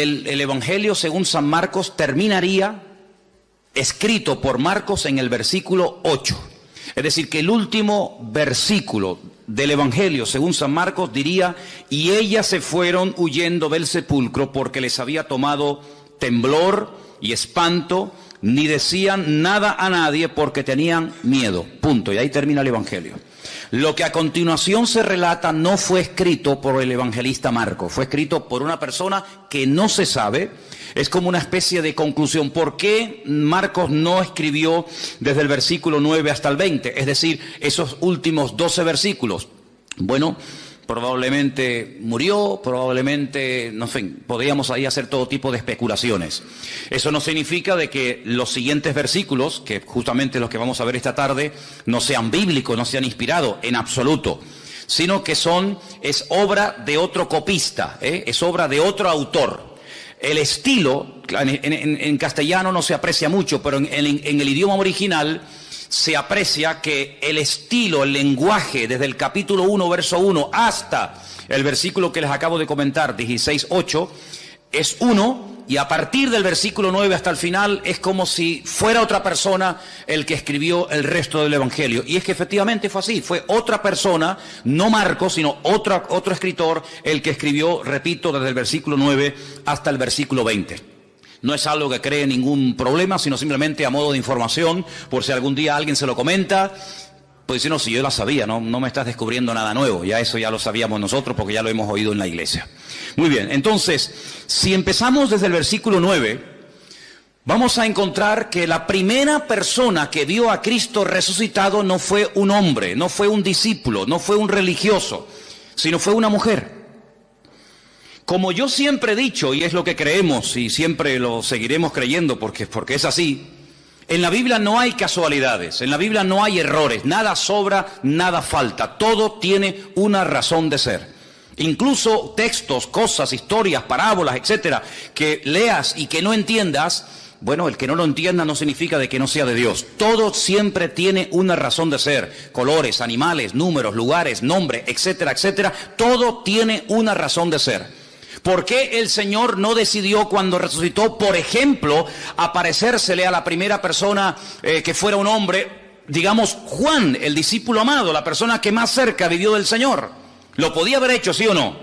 el Evangelio según San Marcos terminaría escrito por Marcos en el versículo 8. Es decir, que el último versículo del Evangelio según San Marcos diría: y ellas se fueron huyendo del sepulcro porque les había tomado temblor y espanto, ni decían nada a nadie porque tenían miedo. Punto. Y ahí termina el Evangelio. Lo que a continuación se relata no fue escrito por el evangelista Marcos, fue escrito por una persona que no se sabe. Es como una especie de conclusión. ¿Por qué Marcos no escribió desde el versículo 9 hasta el 20? Es decir, esos últimos 12 versículos. Bueno, probablemente murió, probablemente, no sé, podríamos ahí hacer todo tipo de especulaciones. Eso no significa de que los siguientes versículos, que justamente los que vamos a ver esta tarde, no sean bíblicos, no sean inspirados, en absoluto, sino que es obra de otro copista, es obra de otro autor. El estilo, en castellano no se aprecia mucho, pero en el idioma original se aprecia que el estilo, el lenguaje, desde el capítulo 1, verso 1, hasta el versículo que les acabo de comentar, 16:8, es uno, y a partir del versículo 9 hasta el final es como si fuera otra persona el que escribió el resto del Evangelio. Y es que efectivamente fue así, fue otra persona, no Marcos, sino otro escritor, el que escribió, repito, desde el versículo 9 hasta el versículo 20. No es algo que cree ningún problema, sino simplemente a modo de información, por si algún día alguien se lo comenta, pues si no, si yo la sabía, no me estás descubriendo nada nuevo, ya eso ya lo sabíamos nosotros porque ya lo hemos oído en la iglesia. Muy bien, entonces, si empezamos desde el versículo 9, vamos a encontrar que la primera persona que vio a Cristo resucitado no fue un hombre, no fue un discípulo, no fue un religioso, sino fue una mujer. Como yo siempre he dicho, y es lo que creemos y siempre lo seguiremos creyendo porque es así, en la Biblia no hay casualidades, en la Biblia no hay errores, nada sobra, nada falta, todo tiene una razón de ser. Incluso textos, cosas, historias, parábolas, etcétera, que leas y que no entiendas, bueno, el que no lo entienda no significa de que no sea de Dios. Todo siempre tiene una razón de ser. Colores, animales, números, lugares, nombre, etcétera, etcétera. Todo tiene una razón de ser. ¿Por qué el Señor no decidió cuando resucitó, por ejemplo, aparecérsele a la primera persona que fuera un hombre, digamos Juan, el discípulo amado, la persona que más cerca vivió del Señor? Lo podía haber hecho, ¿sí o no?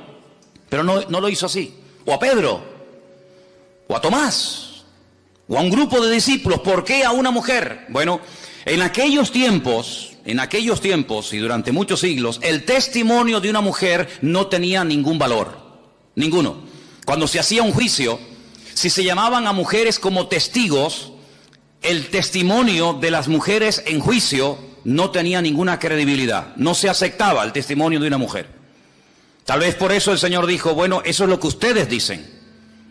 Pero no lo hizo así. O a Pedro, o a Tomás, o a un grupo de discípulos. ¿Por qué a una mujer? Bueno, en aquellos tiempos y durante muchos siglos, el testimonio de una mujer no tenía ningún valor. Ninguno. Cuando se hacía un juicio, si se llamaban a mujeres como testigos, el testimonio de las mujeres en juicio no tenía ninguna credibilidad. No se aceptaba el testimonio de una mujer. Tal vez por eso el Señor dijo, bueno, eso es lo que ustedes dicen.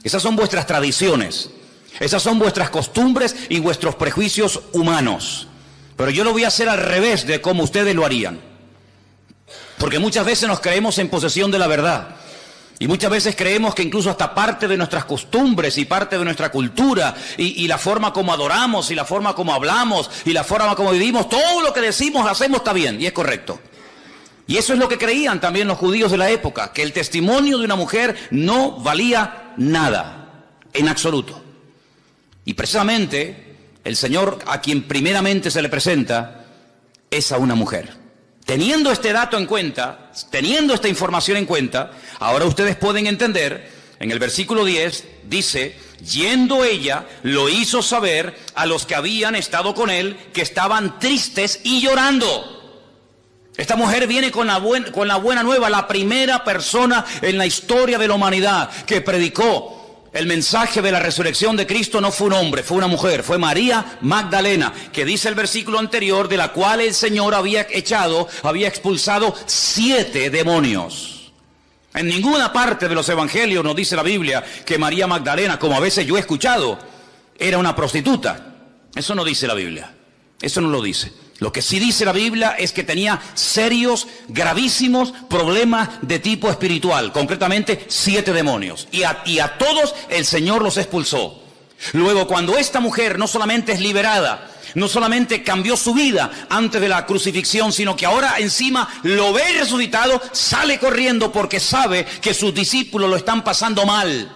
Esas son vuestras tradiciones. Esas son vuestras costumbres y vuestros prejuicios humanos. Pero yo lo voy a hacer al revés de como ustedes lo harían. Porque muchas veces nos creemos en posesión de la verdad. Y muchas veces creemos que incluso hasta parte de nuestras costumbres y parte de nuestra cultura y la forma como adoramos y la forma como hablamos y la forma como vivimos, todo lo que decimos, hacemos está bien y es correcto. Y eso es lo que creían también los judíos de la época, que el testimonio de una mujer no valía nada, en absoluto. Y precisamente el Señor a quien primeramente se le presenta es a una mujer. Teniendo este dato en cuenta, teniendo esta información en cuenta, ahora ustedes pueden entender, en el versículo 10 dice, yendo ella, lo hizo saber a los que habían estado con él, que estaban tristes y llorando. Esta mujer viene con la buena nueva, la primera persona en la historia de la humanidad que predicó el mensaje de la resurrección de Cristo. No fue un hombre, fue una mujer, fue María Magdalena, que dice el versículo anterior, de la cual el Señor había expulsado 7 demonios. En ninguna parte de los evangelios nos dice la Biblia que María Magdalena, como a veces yo he escuchado, era una prostituta. Eso no dice la Biblia, eso no lo dice. Lo que sí dice la Biblia es que tenía serios, gravísimos problemas de tipo espiritual, concretamente 7 demonios. Y a todos el Señor los expulsó. Luego, cuando esta mujer no solamente es liberada, no solamente cambió su vida antes de la crucifixión, sino que ahora encima lo ve resucitado, sale corriendo porque sabe que sus discípulos lo están pasando mal.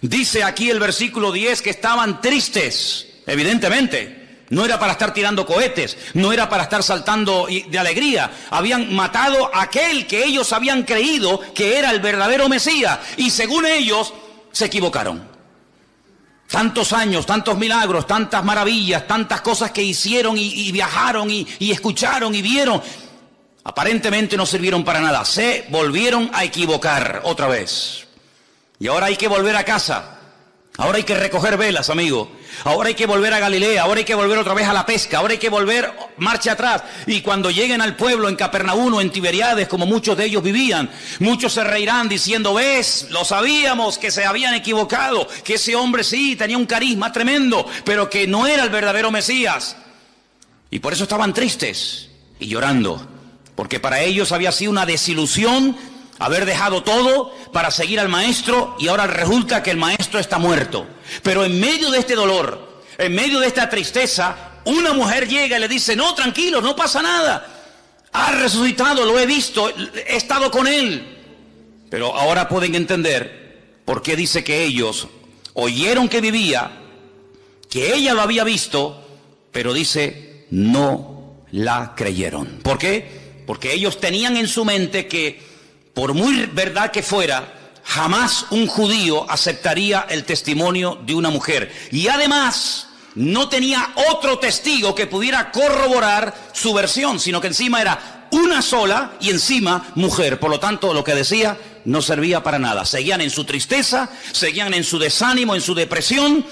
Dice aquí el versículo 10 que estaban tristes, evidentemente. No era para estar tirando cohetes, no era para estar saltando de alegría. Habían matado a aquel que ellos habían creído que era el verdadero Mesías. Y según ellos, se equivocaron. Tantos años, tantos milagros, tantas maravillas, tantas cosas que hicieron y viajaron y escucharon y vieron. Aparentemente no sirvieron para nada. Se volvieron a equivocar otra vez. Y ahora hay que volver a casa. Ahora hay que recoger velas, amigo. Ahora hay que volver a Galilea. Ahora hay que volver otra vez a la pesca. Ahora hay que volver marcha atrás. Y cuando lleguen al pueblo en Capernaum o en Tiberiades, como muchos de ellos vivían, muchos se reirán diciendo: ves, lo sabíamos que se habían equivocado, que ese hombre sí tenía un carisma tremendo, pero que no era el verdadero Mesías. Y por eso estaban tristes y llorando, porque para ellos había sido una desilusión haber dejado todo para seguir al maestro, y ahora resulta que el maestro está muerto. Pero en medio de este dolor, en medio de esta tristeza, una mujer llega y le dice: no, tranquilos, no pasa nada. Ha resucitado, lo he visto, he estado con él. Pero ahora pueden entender por qué dice que ellos oyeron que vivía, que ella lo había visto, pero dice, no la creyeron. ¿Por qué? Porque ellos tenían en su mente que, por muy verdad que fuera, jamás un judío aceptaría el testimonio de una mujer. Y además, no tenía otro testigo que pudiera corroborar su versión, sino que encima era una sola y encima mujer. Por lo tanto, lo que decía no servía para nada. Seguían en su tristeza, seguían en su desánimo, en su depresión.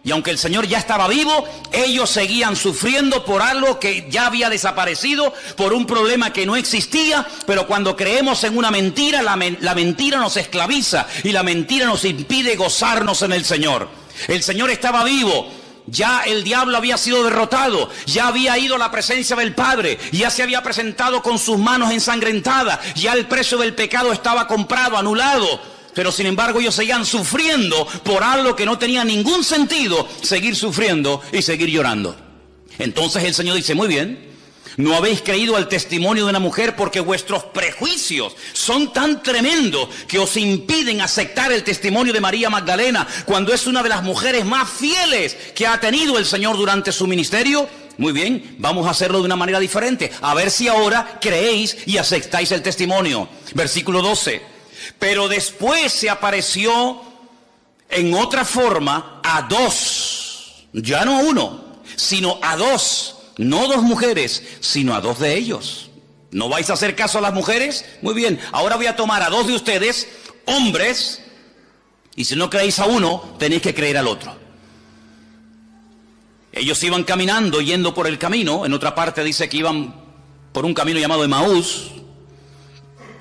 Y aunque el Señor ya estaba vivo, ellos seguían sufriendo por algo que ya había desaparecido, por un problema que no existía. Pero cuando creemos en una mentira, la mentira nos esclaviza y la mentira nos impide gozarnos en el Señor. El Señor estaba vivo, ya el diablo había sido derrotado, ya había ido a la presencia del Padre, ya se había presentado con sus manos ensangrentadas, ya el precio del pecado estaba comprado, anulado. Pero sin embargo ellos seguían sufriendo por algo que no tenía ningún sentido, seguir sufriendo y seguir llorando. Entonces el Señor dice: muy bien, no habéis creído al testimonio de una mujer porque vuestros prejuicios son tan tremendos que os impiden aceptar el testimonio de María Magdalena, cuando es una de las mujeres más fieles que ha tenido el Señor durante su ministerio. Muy bien, vamos a hacerlo de una manera diferente, a ver si ahora creéis y aceptáis el testimonio. Versículo 12. Pero después se apareció en otra forma a dos, ya no a uno, sino a dos, no dos mujeres, sino a dos de ellos. ¿No vais a hacer caso a las mujeres? Muy bien, ahora voy a tomar a dos de ustedes, hombres, y si no creéis a uno, tenéis que creer al otro. Ellos iban caminando, yendo por el camino. En otra parte dice que iban por un camino llamado Emaús.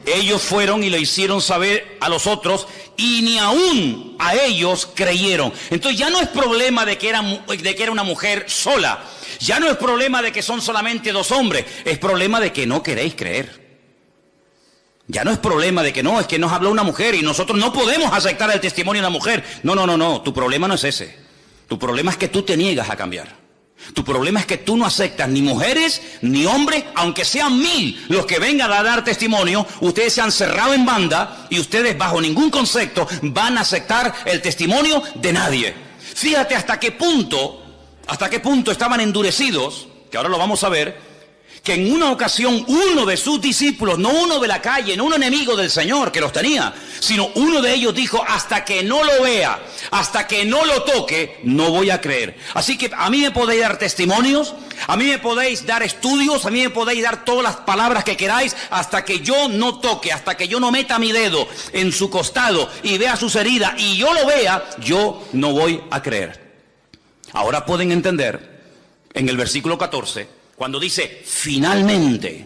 Ellos fueron y le hicieron saber a los otros, y ni aún a ellos creyeron. Entonces ya no es problema de que era una mujer sola. Ya no es problema de que son solamente dos hombres. Es problema de que no queréis creer. Ya no es problema de que no, es que nos habló una mujer y nosotros no podemos aceptar el testimonio de una mujer. No. Tu problema no es ese. Tu problema es que tú te niegas a cambiar. Tu problema es que tú no aceptas ni mujeres ni hombres, aunque sean 1000 los que vengan a dar testimonio. Ustedes se han cerrado en banda y ustedes bajo ningún concepto van a aceptar el testimonio de nadie. Fíjate hasta qué punto estaban endurecidos, que ahora lo vamos a ver, que en una ocasión uno de sus discípulos, no uno de la calle, no un enemigo del Señor que los tenía, sino uno de ellos dijo: hasta que no lo vea, hasta que no lo toque, no voy a creer. Así que a mí me podéis dar testimonios, a mí me podéis dar estudios, a mí me podéis dar todas las palabras que queráis, hasta que yo no toque, hasta que yo no meta mi dedo en su costado y vea sus heridas y yo lo vea, yo no voy a creer. Ahora pueden entender en el versículo 14, cuando dice: finalmente,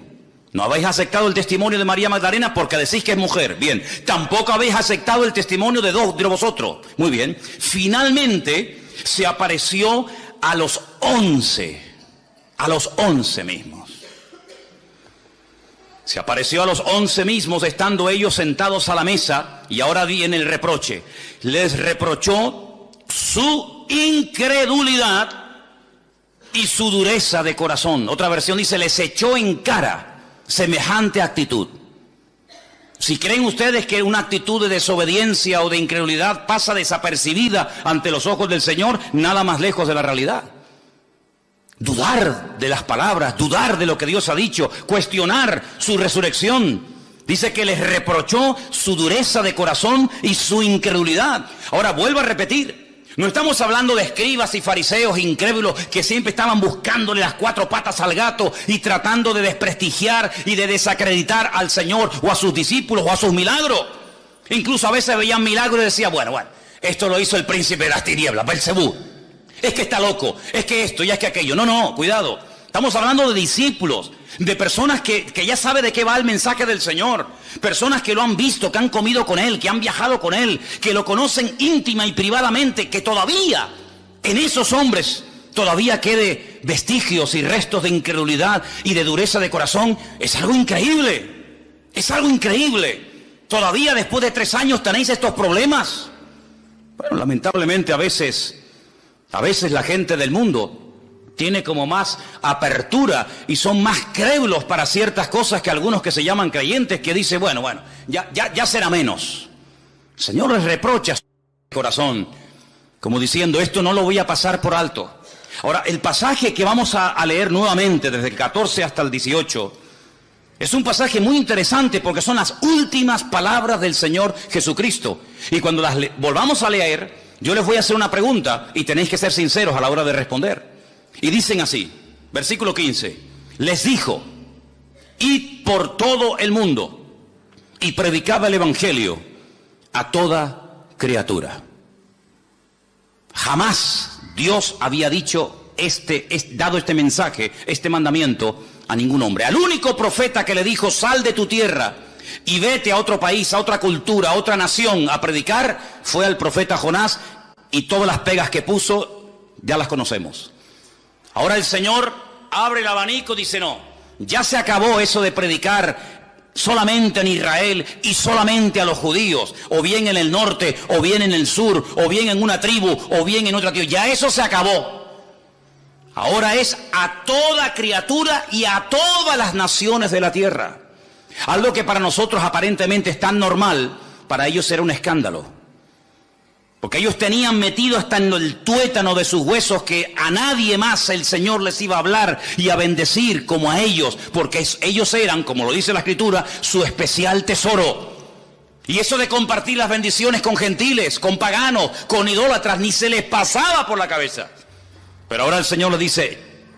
no habéis aceptado el testimonio de María Magdalena porque decís que es mujer. Bien, tampoco habéis aceptado el testimonio de dos de vosotros. Muy bien, finalmente se apareció a los 11 mismos. Se apareció a los 11 mismos estando ellos sentados a la mesa, y ahora viene el reproche. Les reprochó su incredulidad y su dureza de corazón. Otra versión dice: les echó en cara semejante actitud. Si creen ustedes que una actitud de desobediencia o de incredulidad pasa desapercibida ante los ojos del Señor, nada más lejos de la realidad. Dudar de las palabras, dudar de lo que Dios ha dicho, cuestionar su resurrección. Dice que les reprochó su dureza de corazón y su incredulidad. Ahora vuelvo a repetir. No estamos hablando de escribas y fariseos incrédulos que siempre estaban buscándole las cuatro patas al gato y tratando de desprestigiar y de desacreditar al Señor o a sus discípulos o a sus milagros. Incluso a veces veían milagros y decían, bueno, esto lo hizo el príncipe de las tinieblas, Belcebú. Es que está loco, es que esto y es que aquello. No, cuidado. Estamos hablando de discípulos, de personas que ya saben de qué va el mensaje del Señor. Personas que lo han visto, que han comido con Él, que han viajado con Él, que lo conocen íntima y privadamente, que todavía en esos hombres todavía quede vestigios y restos de incredulidad y de dureza de corazón. Es algo increíble, es algo increíble. Todavía después de 3 años tenéis estos problemas. Bueno, lamentablemente a veces la gente del mundo tiene como más apertura y son más crédulos para ciertas cosas que algunos que se llaman creyentes, que dice, bueno, ya será menos. El Señor les reprocha su corazón, como diciendo, esto no lo voy a pasar por alto. Ahora, el pasaje que vamos a leer nuevamente, desde el 14 hasta el 18, es un pasaje muy interesante porque son las últimas palabras del Señor Jesucristo. Y cuando las volvamos a leer, yo les voy a hacer una pregunta y tenéis que ser sinceros a la hora de responder. Y dicen así, versículo 15, les dijo, id por todo el mundo y predicaba el evangelio a toda criatura. Jamás Dios había dicho dado este mensaje, este mandamiento a ningún hombre. Al único profeta que le dijo, sal de tu tierra y vete a otro país, a otra cultura, a otra nación a predicar, fue al profeta Jonás, y todas las pegas que puso ya las conocemos. Ahora el Señor abre el abanico, dice no, ya se acabó eso de predicar solamente en Israel y solamente a los judíos, o bien en el norte, o bien en el sur, o bien en una tribu, o bien en otra tribu, ya eso se acabó. Ahora es a toda criatura y a todas las naciones de la tierra. Algo que para nosotros aparentemente es tan normal, para ellos era un escándalo. Porque ellos tenían metido hasta en el tuétano de sus huesos que a nadie más el Señor les iba a hablar y a bendecir como a ellos, porque ellos eran, como lo dice la Escritura, su especial tesoro. Y eso de compartir las bendiciones con gentiles, con paganos, con idólatras, ni se les pasaba por la cabeza. Pero ahora el Señor les dice,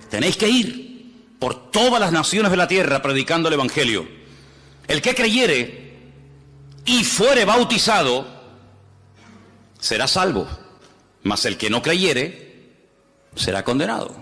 tenéis que ir por todas las naciones de la tierra predicando el evangelio. El que creyere y fuere bautizado será salvo, mas el que no creyere será condenado.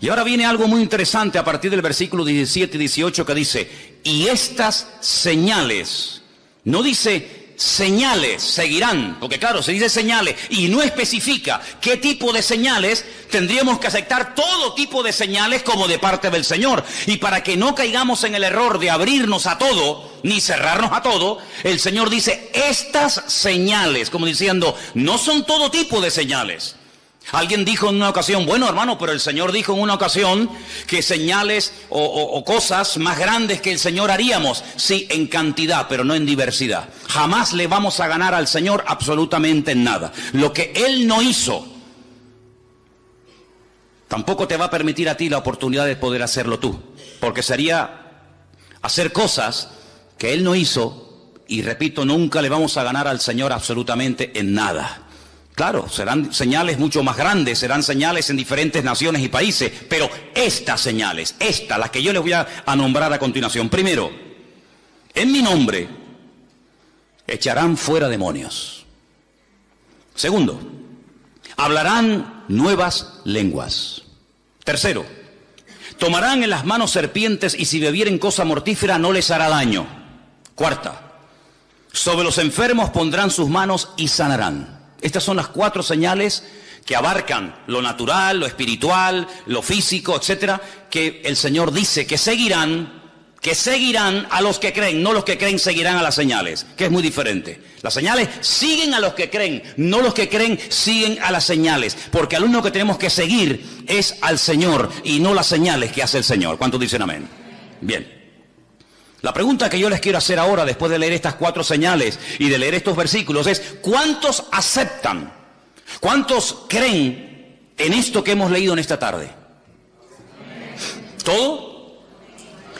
Y ahora viene algo muy interesante a partir del versículo 17 y 18 que dice, y estas señales, no dice señales seguirán, porque claro, se dice señales y no especifica qué tipo de señales. Tendríamos que aceptar todo tipo de señales como de parte del Señor, y para que no caigamos en el error de abrirnos a todo ni cerrarnos a todo, el Señor dice estas señales, como diciendo, no son todo tipo de señales. Alguien dijo en una ocasión, bueno hermano, pero el Señor dijo en una ocasión que señales o cosas más grandes que el Señor haríamos. Sí, en cantidad, pero no en diversidad. Jamás le vamos a ganar al Señor absolutamente en nada. Lo que Él no hizo, tampoco te va a permitir a ti la oportunidad de poder hacerlo tú. Porque sería hacer cosas que Él no hizo, y repito, nunca le vamos a ganar al Señor absolutamente en nada. Claro, serán señales mucho más grandes, serán señales en diferentes naciones y países, pero estas señales, las que yo les voy a nombrar a continuación. Primero, en mi nombre echarán fuera demonios. Segundo, hablarán nuevas lenguas. Tercero, tomarán en las manos serpientes y si bebieren cosa mortífera no les hará daño. Cuarta, sobre los enfermos pondrán sus manos y sanarán. Estas son las 4 señales que abarcan lo natural, lo espiritual, lo físico, etcétera, que el Señor dice que seguirán a los que creen. No los que creen seguirán a las señales, que es muy diferente. Las señales siguen a los que creen, no los que creen siguen a las señales, porque al único que tenemos que seguir es al Señor y no las señales que hace el Señor. ¿Cuántos dicen amén? Bien. La pregunta que yo les quiero hacer ahora, después de leer estas 4 señales y de leer estos versículos, es: ¿cuántos aceptan? ¿Cuántos creen en esto que hemos leído en esta tarde? ¿Todo?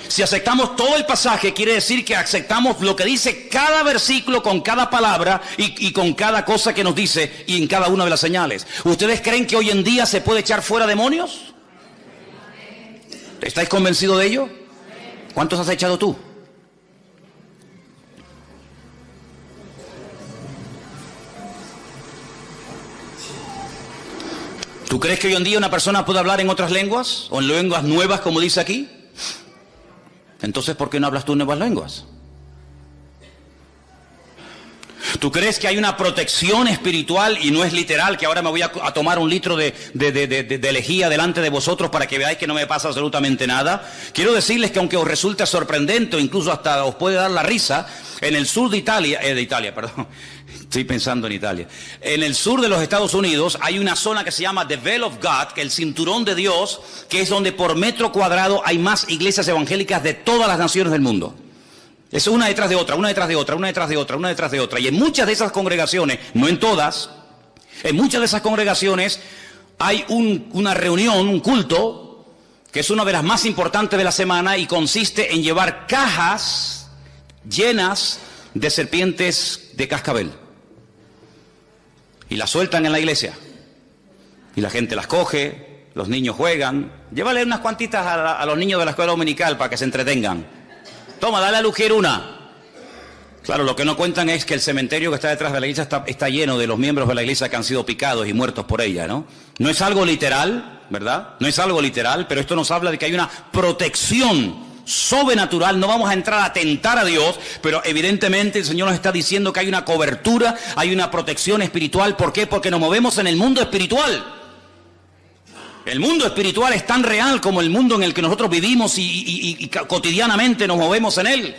Si aceptamos todo el pasaje, quiere decir que aceptamos lo que dice cada versículo con cada palabra y con cada cosa que nos dice y en cada una de las señales. ¿Ustedes creen que hoy en día se puede echar fuera demonios? ¿Estáis convencidos de ello? ¿Cuántos has echado tú? ¿Tú crees que hoy en día una persona puede hablar en otras lenguas? ¿O en lenguas nuevas, como dice aquí? Entonces, ¿por qué no hablas tú nuevas lenguas? ¿Tú crees que hay una protección espiritual y no es literal, que ahora me voy a tomar un litro de lejía delante de vosotros para que veáis que no me pasa absolutamente nada? Quiero decirles que aunque os resulte sorprendente o incluso hasta os puede dar la risa, en el sur de Italia, estoy pensando en Italia, en el sur de los Estados Unidos hay una zona que se llama The Veil of God, que es el cinturón de Dios, que es donde por metro cuadrado hay más iglesias evangélicas de todas las naciones del mundo. Es una detrás de otra, una detrás de otra, una detrás de otra, una detrás de otra. Y en muchas de esas congregaciones, no en todas, en muchas de esas congregaciones hay una reunión, un culto, que es una de las más importantes de la semana y consiste en llevar cajas llenas de serpientes de cascabel. Y las sueltan en la iglesia. Y la gente las coge, los niños juegan. Llévale unas cuantitas a los niños de la escuela dominical para que se entretengan. Toma, dale a Lugier una. Claro, lo que no cuentan es que el cementerio que está detrás de la iglesia está lleno de los miembros de la iglesia que han sido picados y muertos por ella, ¿no? No es algo literal, ¿verdad? No es algo literal, pero esto nos habla de que hay una protección sobrenatural. No vamos a entrar a tentar a Dios, pero evidentemente el Señor nos está diciendo que hay una cobertura, hay una protección espiritual. ¿Por qué? Porque nos movemos en el mundo espiritual. El mundo espiritual es tan real como el mundo en el que nosotros vivimos y cotidianamente nos movemos en él.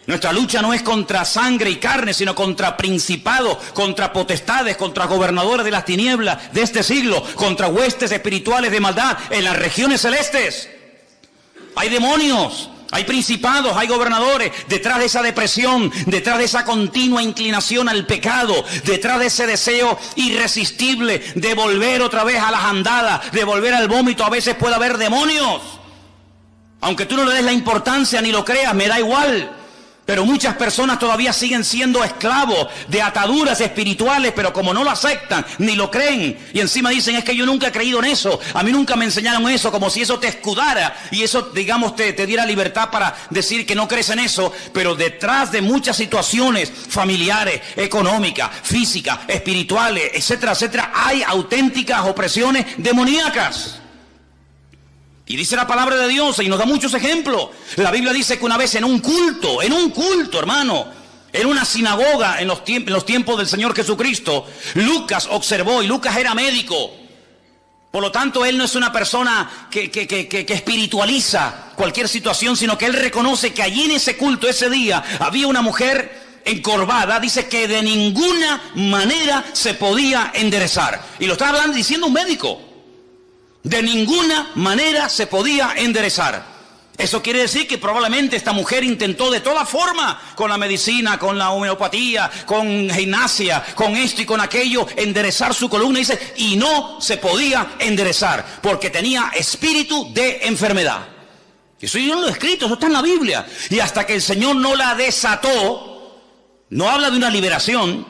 Nuestra lucha no es contra sangre y carne, sino contra principados, contra potestades, contra gobernadores de las tinieblas de este siglo, contra huestes espirituales de maldad en las regiones celestes. Hay demonios, hay principados, hay gobernadores, detrás de esa depresión, detrás de esa continua inclinación al pecado, detrás de ese deseo irresistible de volver otra vez a las andadas, de volver al vómito, a veces puede haber demonios. Aunque tú no le des la importancia ni lo creas, me da igual. Pero muchas personas todavía siguen siendo esclavos de ataduras espirituales, pero como no lo aceptan, ni lo creen, y encima dicen: es que yo nunca he creído en eso, a mí nunca me enseñaron eso, como si eso te escudara, y eso, digamos, te diera libertad para decir que no crees en eso. Pero detrás de muchas situaciones familiares, económicas, físicas, espirituales, etcétera, etcétera, hay auténticas opresiones demoníacas. Y dice la palabra de Dios, y nos da muchos ejemplos. La Biblia dice que una vez en un culto, hermano, en una sinagoga, en los tiempos del Señor Jesucristo, Lucas observó, y Lucas era médico. Por lo tanto, él no es una persona que espiritualiza cualquier situación, sino que él reconoce que allí en ese culto, ese día, había una mujer encorvada, dice que de ninguna manera se podía enderezar. Y lo está hablando, diciendo un médico. De ninguna manera se podía enderezar. Eso quiere decir que probablemente esta mujer intentó de toda forma, con la medicina, con la homeopatía, con gimnasia, con esto y con aquello, enderezar su columna, dice, y no se podía enderezar, porque tenía espíritu de enfermedad. Eso yo no lo he escrito, eso está en la Biblia. Y hasta que el Señor no la desató, no habla de una liberación,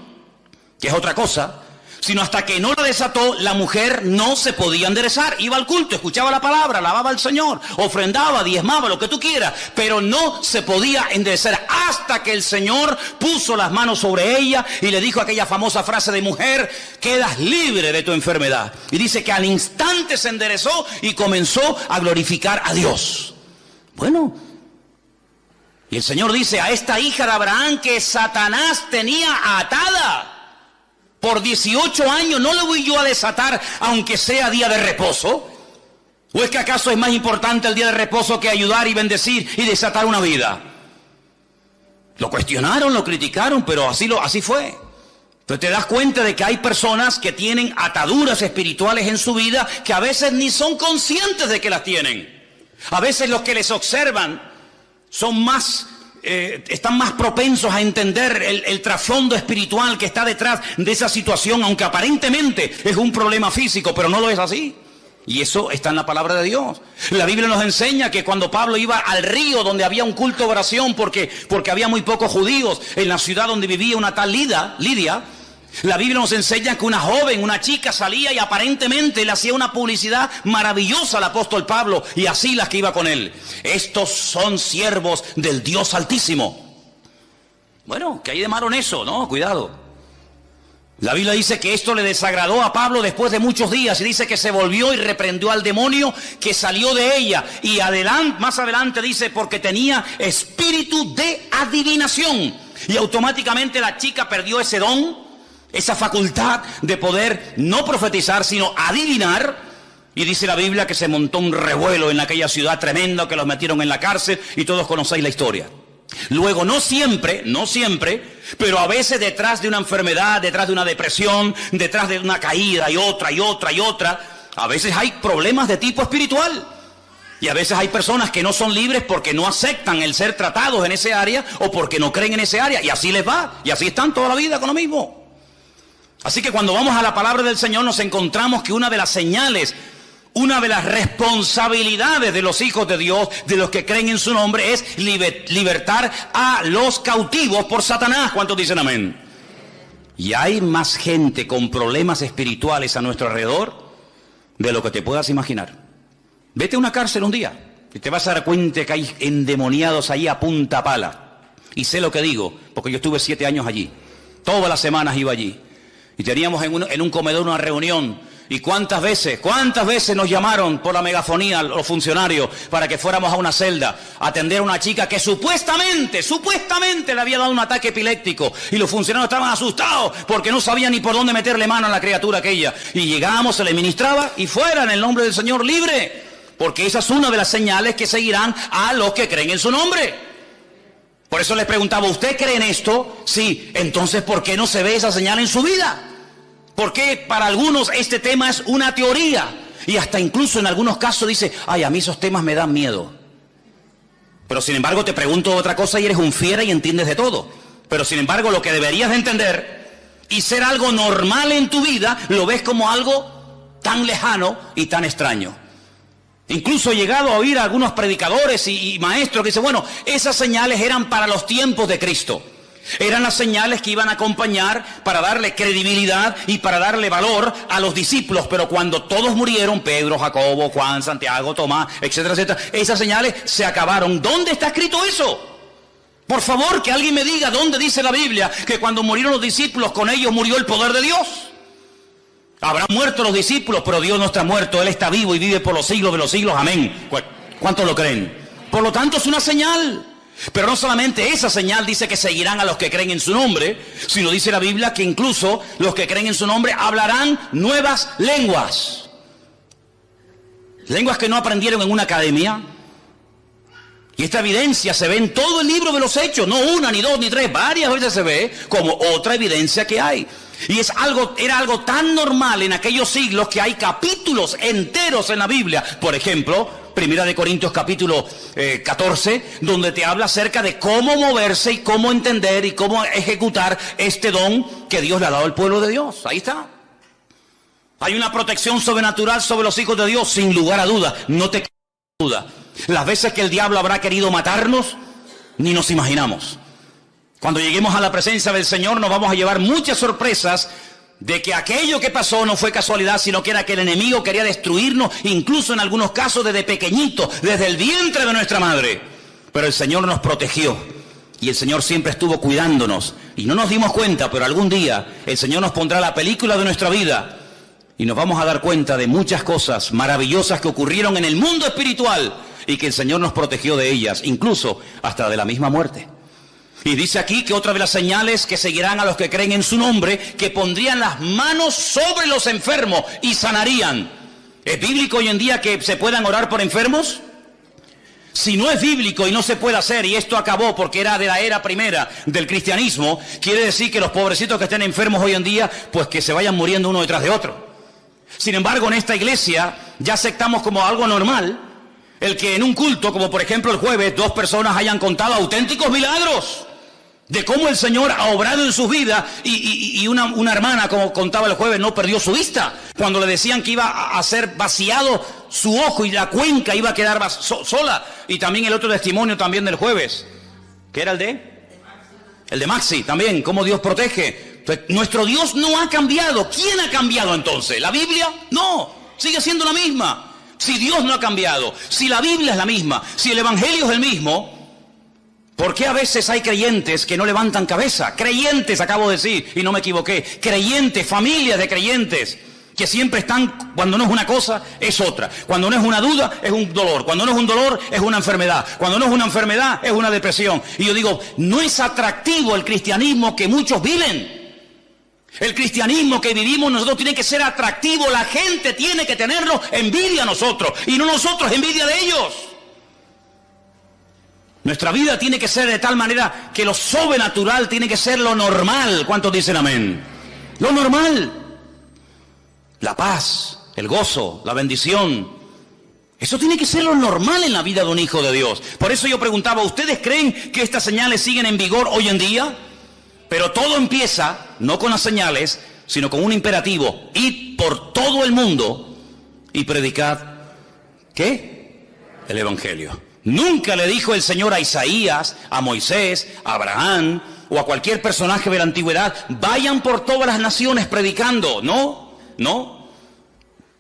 que es otra cosa, sino hasta que no la desató, la mujer no se podía enderezar. Iba al culto, escuchaba la palabra, alababa al Señor, ofrendaba, diezmaba, lo que tú quieras, pero no se podía enderezar hasta que el Señor puso las manos sobre ella y le dijo aquella famosa frase de: mujer, quedas libre de tu enfermedad. Y dice que al instante se enderezó y comenzó a glorificar a Dios. Bueno, y el Señor dice: a esta hija de Abraham que Satanás tenía atada por 18 años, ¿no le voy yo a desatar aunque sea día de reposo? ¿O es que acaso es más importante el día de reposo que ayudar y bendecir y desatar una vida? Lo cuestionaron, lo criticaron, pero así fue. Entonces te das cuenta de que hay personas que tienen ataduras espirituales en su vida que a veces ni son conscientes de que las tienen. A veces los que les observan son más, están más propensos a entender el trasfondo espiritual que está detrás de esa situación, aunque aparentemente es un problema físico, pero no lo es así. Y eso está en la palabra de Dios. La Biblia nos enseña que cuando Pablo iba al río donde había un culto de oración, porque había muy pocos judíos en la ciudad donde vivía una tal Lidia, la Biblia nos enseña que una joven, una chica salía y aparentemente le hacía una publicidad maravillosa al apóstol Pablo y a Silas que iba con él. Estos son siervos del Dios Altísimo. Bueno, ¿qué hay de malo en eso? No, cuidado. La Biblia dice que esto le desagradó a Pablo después de muchos días y dice que se volvió y reprendió al demonio que salió de ella. Y más adelante dice porque tenía espíritu de adivinación. Y automáticamente la chica perdió ese don, esa facultad de poder no profetizar sino adivinar. Y dice la Biblia que se montó un revuelo en aquella ciudad tremendo, que los metieron en la cárcel y todos conocéis la historia. Luego, no siempre, pero a veces detrás de una enfermedad, detrás de una depresión, detrás de una caída y otra, a veces hay problemas de tipo espiritual. Y a veces hay personas que no son libres porque no aceptan el ser tratados en ese área o porque no creen en ese área. Y así les va, y así están toda la vida con lo mismo. Así que cuando vamos a la palabra del Señor nos encontramos que una de las señales, una de las responsabilidades de los hijos de Dios, de los que creen en su nombre, es libertar a los cautivos por Satanás. ¿Cuántos dicen amén? Y hay más gente con problemas espirituales a nuestro alrededor de lo que te puedas imaginar. Vete a una cárcel un día y te vas a dar cuenta que hay endemoniados ahí a punta pala. Y sé lo que digo, porque yo estuve 7 años allí. Todas las semanas iba allí. Y teníamos en un comedor una reunión. ¿Y cuántas veces nos llamaron por la megafonía los funcionarios para que fuéramos a una celda a atender a una chica que supuestamente le había dado un ataque epiléptico? Y los funcionarios estaban asustados porque no sabían ni por dónde meterle mano a la criatura aquella. Y llegábamos, se le ministraba y fuera en el nombre del Señor libre. Porque esa es una de las señales que seguirán a los que creen en su nombre. Por eso les preguntaba, ¿usted cree en esto? Sí. Entonces, ¿por qué no se ve esa señal en su vida? Porque para algunos este tema es una teoría y hasta incluso en algunos casos dice, ay, a mí esos temas me dan miedo. Pero sin embargo te pregunto otra cosa y eres un fiera y entiendes de todo. Pero sin embargo lo que deberías de entender y ser algo normal en tu vida, lo ves como algo tan lejano y tan extraño. Incluso he llegado a oír a algunos predicadores y maestros que dicen, bueno, esas señales eran para los tiempos de Cristo. Eran las señales que iban a acompañar para darle credibilidad y para darle valor a los discípulos. Pero cuando todos murieron, Pedro, Jacobo, Juan, Santiago, Tomás, etcétera, etcétera, esas señales se acabaron. ¿Dónde está escrito eso? Por favor, que alguien me diga dónde dice la Biblia que cuando murieron los discípulos, con ellos murió el poder de Dios. Habrán muerto los discípulos, pero Dios no está muerto. Él está vivo y vive por los siglos de los siglos. Amén. ¿Cuántos lo creen? Por lo tanto, es una señal. Pero no solamente esa señal dice que seguirán a los que creen en su nombre, sino dice la Biblia que incluso los que creen en su nombre hablarán nuevas lenguas. Lenguas que no aprendieron en una academia. Y esta evidencia se ve en todo el libro de los Hechos, no una, ni dos, ni tres, varias veces se ve como otra evidencia que hay. Y era algo tan normal en aquellos siglos que hay capítulos enteros en la Biblia. Por ejemplo, Primera de Corintios capítulo 14, donde te habla acerca de cómo moverse y cómo entender y cómo ejecutar este don que Dios le ha dado al pueblo de Dios. Ahí está. Hay una protección sobrenatural sobre los hijos de Dios, sin lugar a duda. No te quedes duda. Las veces que el diablo habrá querido matarnos, ni nos imaginamos. Cuando lleguemos a la presencia del Señor nos vamos a llevar muchas sorpresas de que aquello que pasó no fue casualidad, sino que era que el enemigo quería destruirnos, incluso en algunos casos desde pequeñito, desde el vientre de nuestra madre. Pero el Señor nos protegió y el Señor siempre estuvo cuidándonos y no nos dimos cuenta, pero algún día el Señor nos pondrá la película de nuestra vida y nos vamos a dar cuenta de muchas cosas maravillosas que ocurrieron en el mundo espiritual y que el Señor nos protegió de ellas, incluso hasta de la misma muerte. Y dice aquí que otra de las señales que seguirán a los que creen en su nombre, que pondrían las manos sobre los enfermos y sanarían. ¿Es bíblico hoy en día que se puedan orar por enfermos? Si no es bíblico y no se puede hacer, y esto acabó porque era de la era primera del cristianismo, quiere decir que los pobrecitos que estén enfermos hoy en día, pues que se vayan muriendo uno detrás de otro. Sin embargo, en esta iglesia ya aceptamos como algo normal el que en un culto, como por ejemplo el jueves, 2 personas hayan contado auténticos milagros de cómo el Señor ha obrado en sus vidas y una hermana, como contaba el jueves, no perdió su vista. Cuando le decían que iba a ser vaciado su ojo y la cuenca iba a quedar sola. Y también el otro testimonio también del jueves, que era el de Maxi también, cómo Dios protege. Entonces, nuestro Dios no ha cambiado. ¿Quién ha cambiado entonces? ¿La Biblia? No, sigue siendo la misma. Si Dios no ha cambiado, si la Biblia es la misma, si el Evangelio es el mismo, ¿por qué a veces hay creyentes que no levantan cabeza? Creyentes, acabo de decir, y no me equivoqué. Creyentes, familias de creyentes, que siempre están, cuando no es una cosa, es otra. Cuando no es una duda, es un dolor. Cuando no es un dolor, es una enfermedad. Cuando no es una enfermedad, es una depresión. Y yo digo, no es atractivo el cristianismo que muchos viven. El cristianismo que vivimos nosotros tiene que ser atractivo. La gente tiene que tenernos envidia a nosotros, y no nosotros envidia de ellos. Nuestra vida tiene que ser de tal manera que lo sobrenatural tiene que ser lo normal. ¿Cuántos dicen amén? Lo normal. La paz, el gozo, la bendición. Eso tiene que ser lo normal en la vida de un hijo de Dios. Por eso yo preguntaba, ¿ustedes creen que estas señales siguen en vigor hoy en día? Pero todo empieza, no con las señales, sino con un imperativo. Id por todo el mundo y predicad, ¿qué? El Evangelio. Nunca le dijo el Señor a Isaías, a Moisés, a Abraham o a cualquier personaje de la antigüedad, vayan por todas las naciones predicando. No.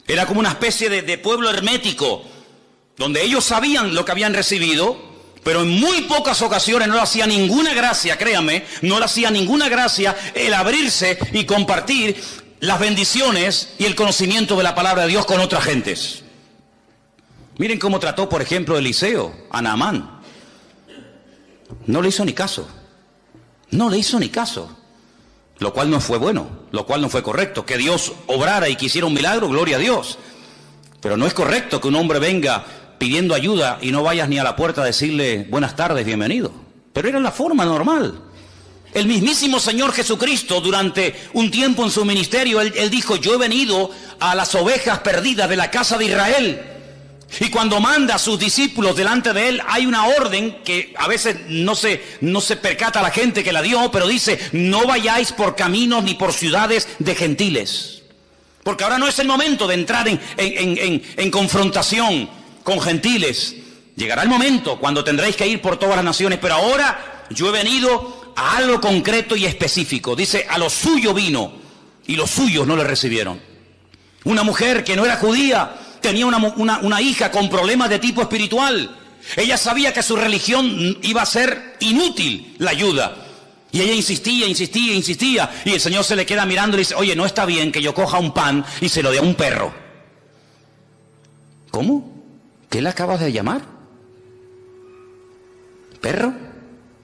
Era como una especie de pueblo hermético, donde ellos sabían lo que habían recibido, pero en muy pocas ocasiones no le hacía ninguna gracia, créame, no le hacía ninguna gracia el abrirse y compartir las bendiciones y el conocimiento de la palabra de Dios con otras gentes. Miren cómo trató, por ejemplo, Eliseo a Naamán. No le hizo ni caso. No le hizo ni caso. Lo cual no fue bueno, lo cual no fue correcto. Que Dios obrara y que hiciera un milagro, gloria a Dios. Pero no es correcto que un hombre venga pidiendo ayuda y no vayas ni a la puerta a decirle buenas tardes, bienvenido. Pero era la forma normal. El mismísimo Señor Jesucristo, durante un tiempo en su ministerio, él dijo, yo he venido a las ovejas perdidas de la casa de Israel. Y cuando manda a sus discípulos delante de él, hay una orden que a veces no se percata la gente que la dio, pero dice, no vayáis por caminos ni por ciudades de gentiles. Porque ahora no es el momento de entrar en confrontación con gentiles. Llegará el momento cuando tendréis que ir por todas las naciones, pero ahora yo he venido a algo concreto y específico. Dice, a lo suyo vino y los suyos no le recibieron. Una mujer que no era judía tenía una hija con problemas de tipo espiritual. Ella sabía que su religión iba a ser inútil la ayuda. Y ella insistía. Y el Señor se le queda mirando y le dice, oye, no está bien que yo coja un pan y se lo dé a un perro. ¿Cómo? ¿Qué le acabas de llamar? ¿Perro?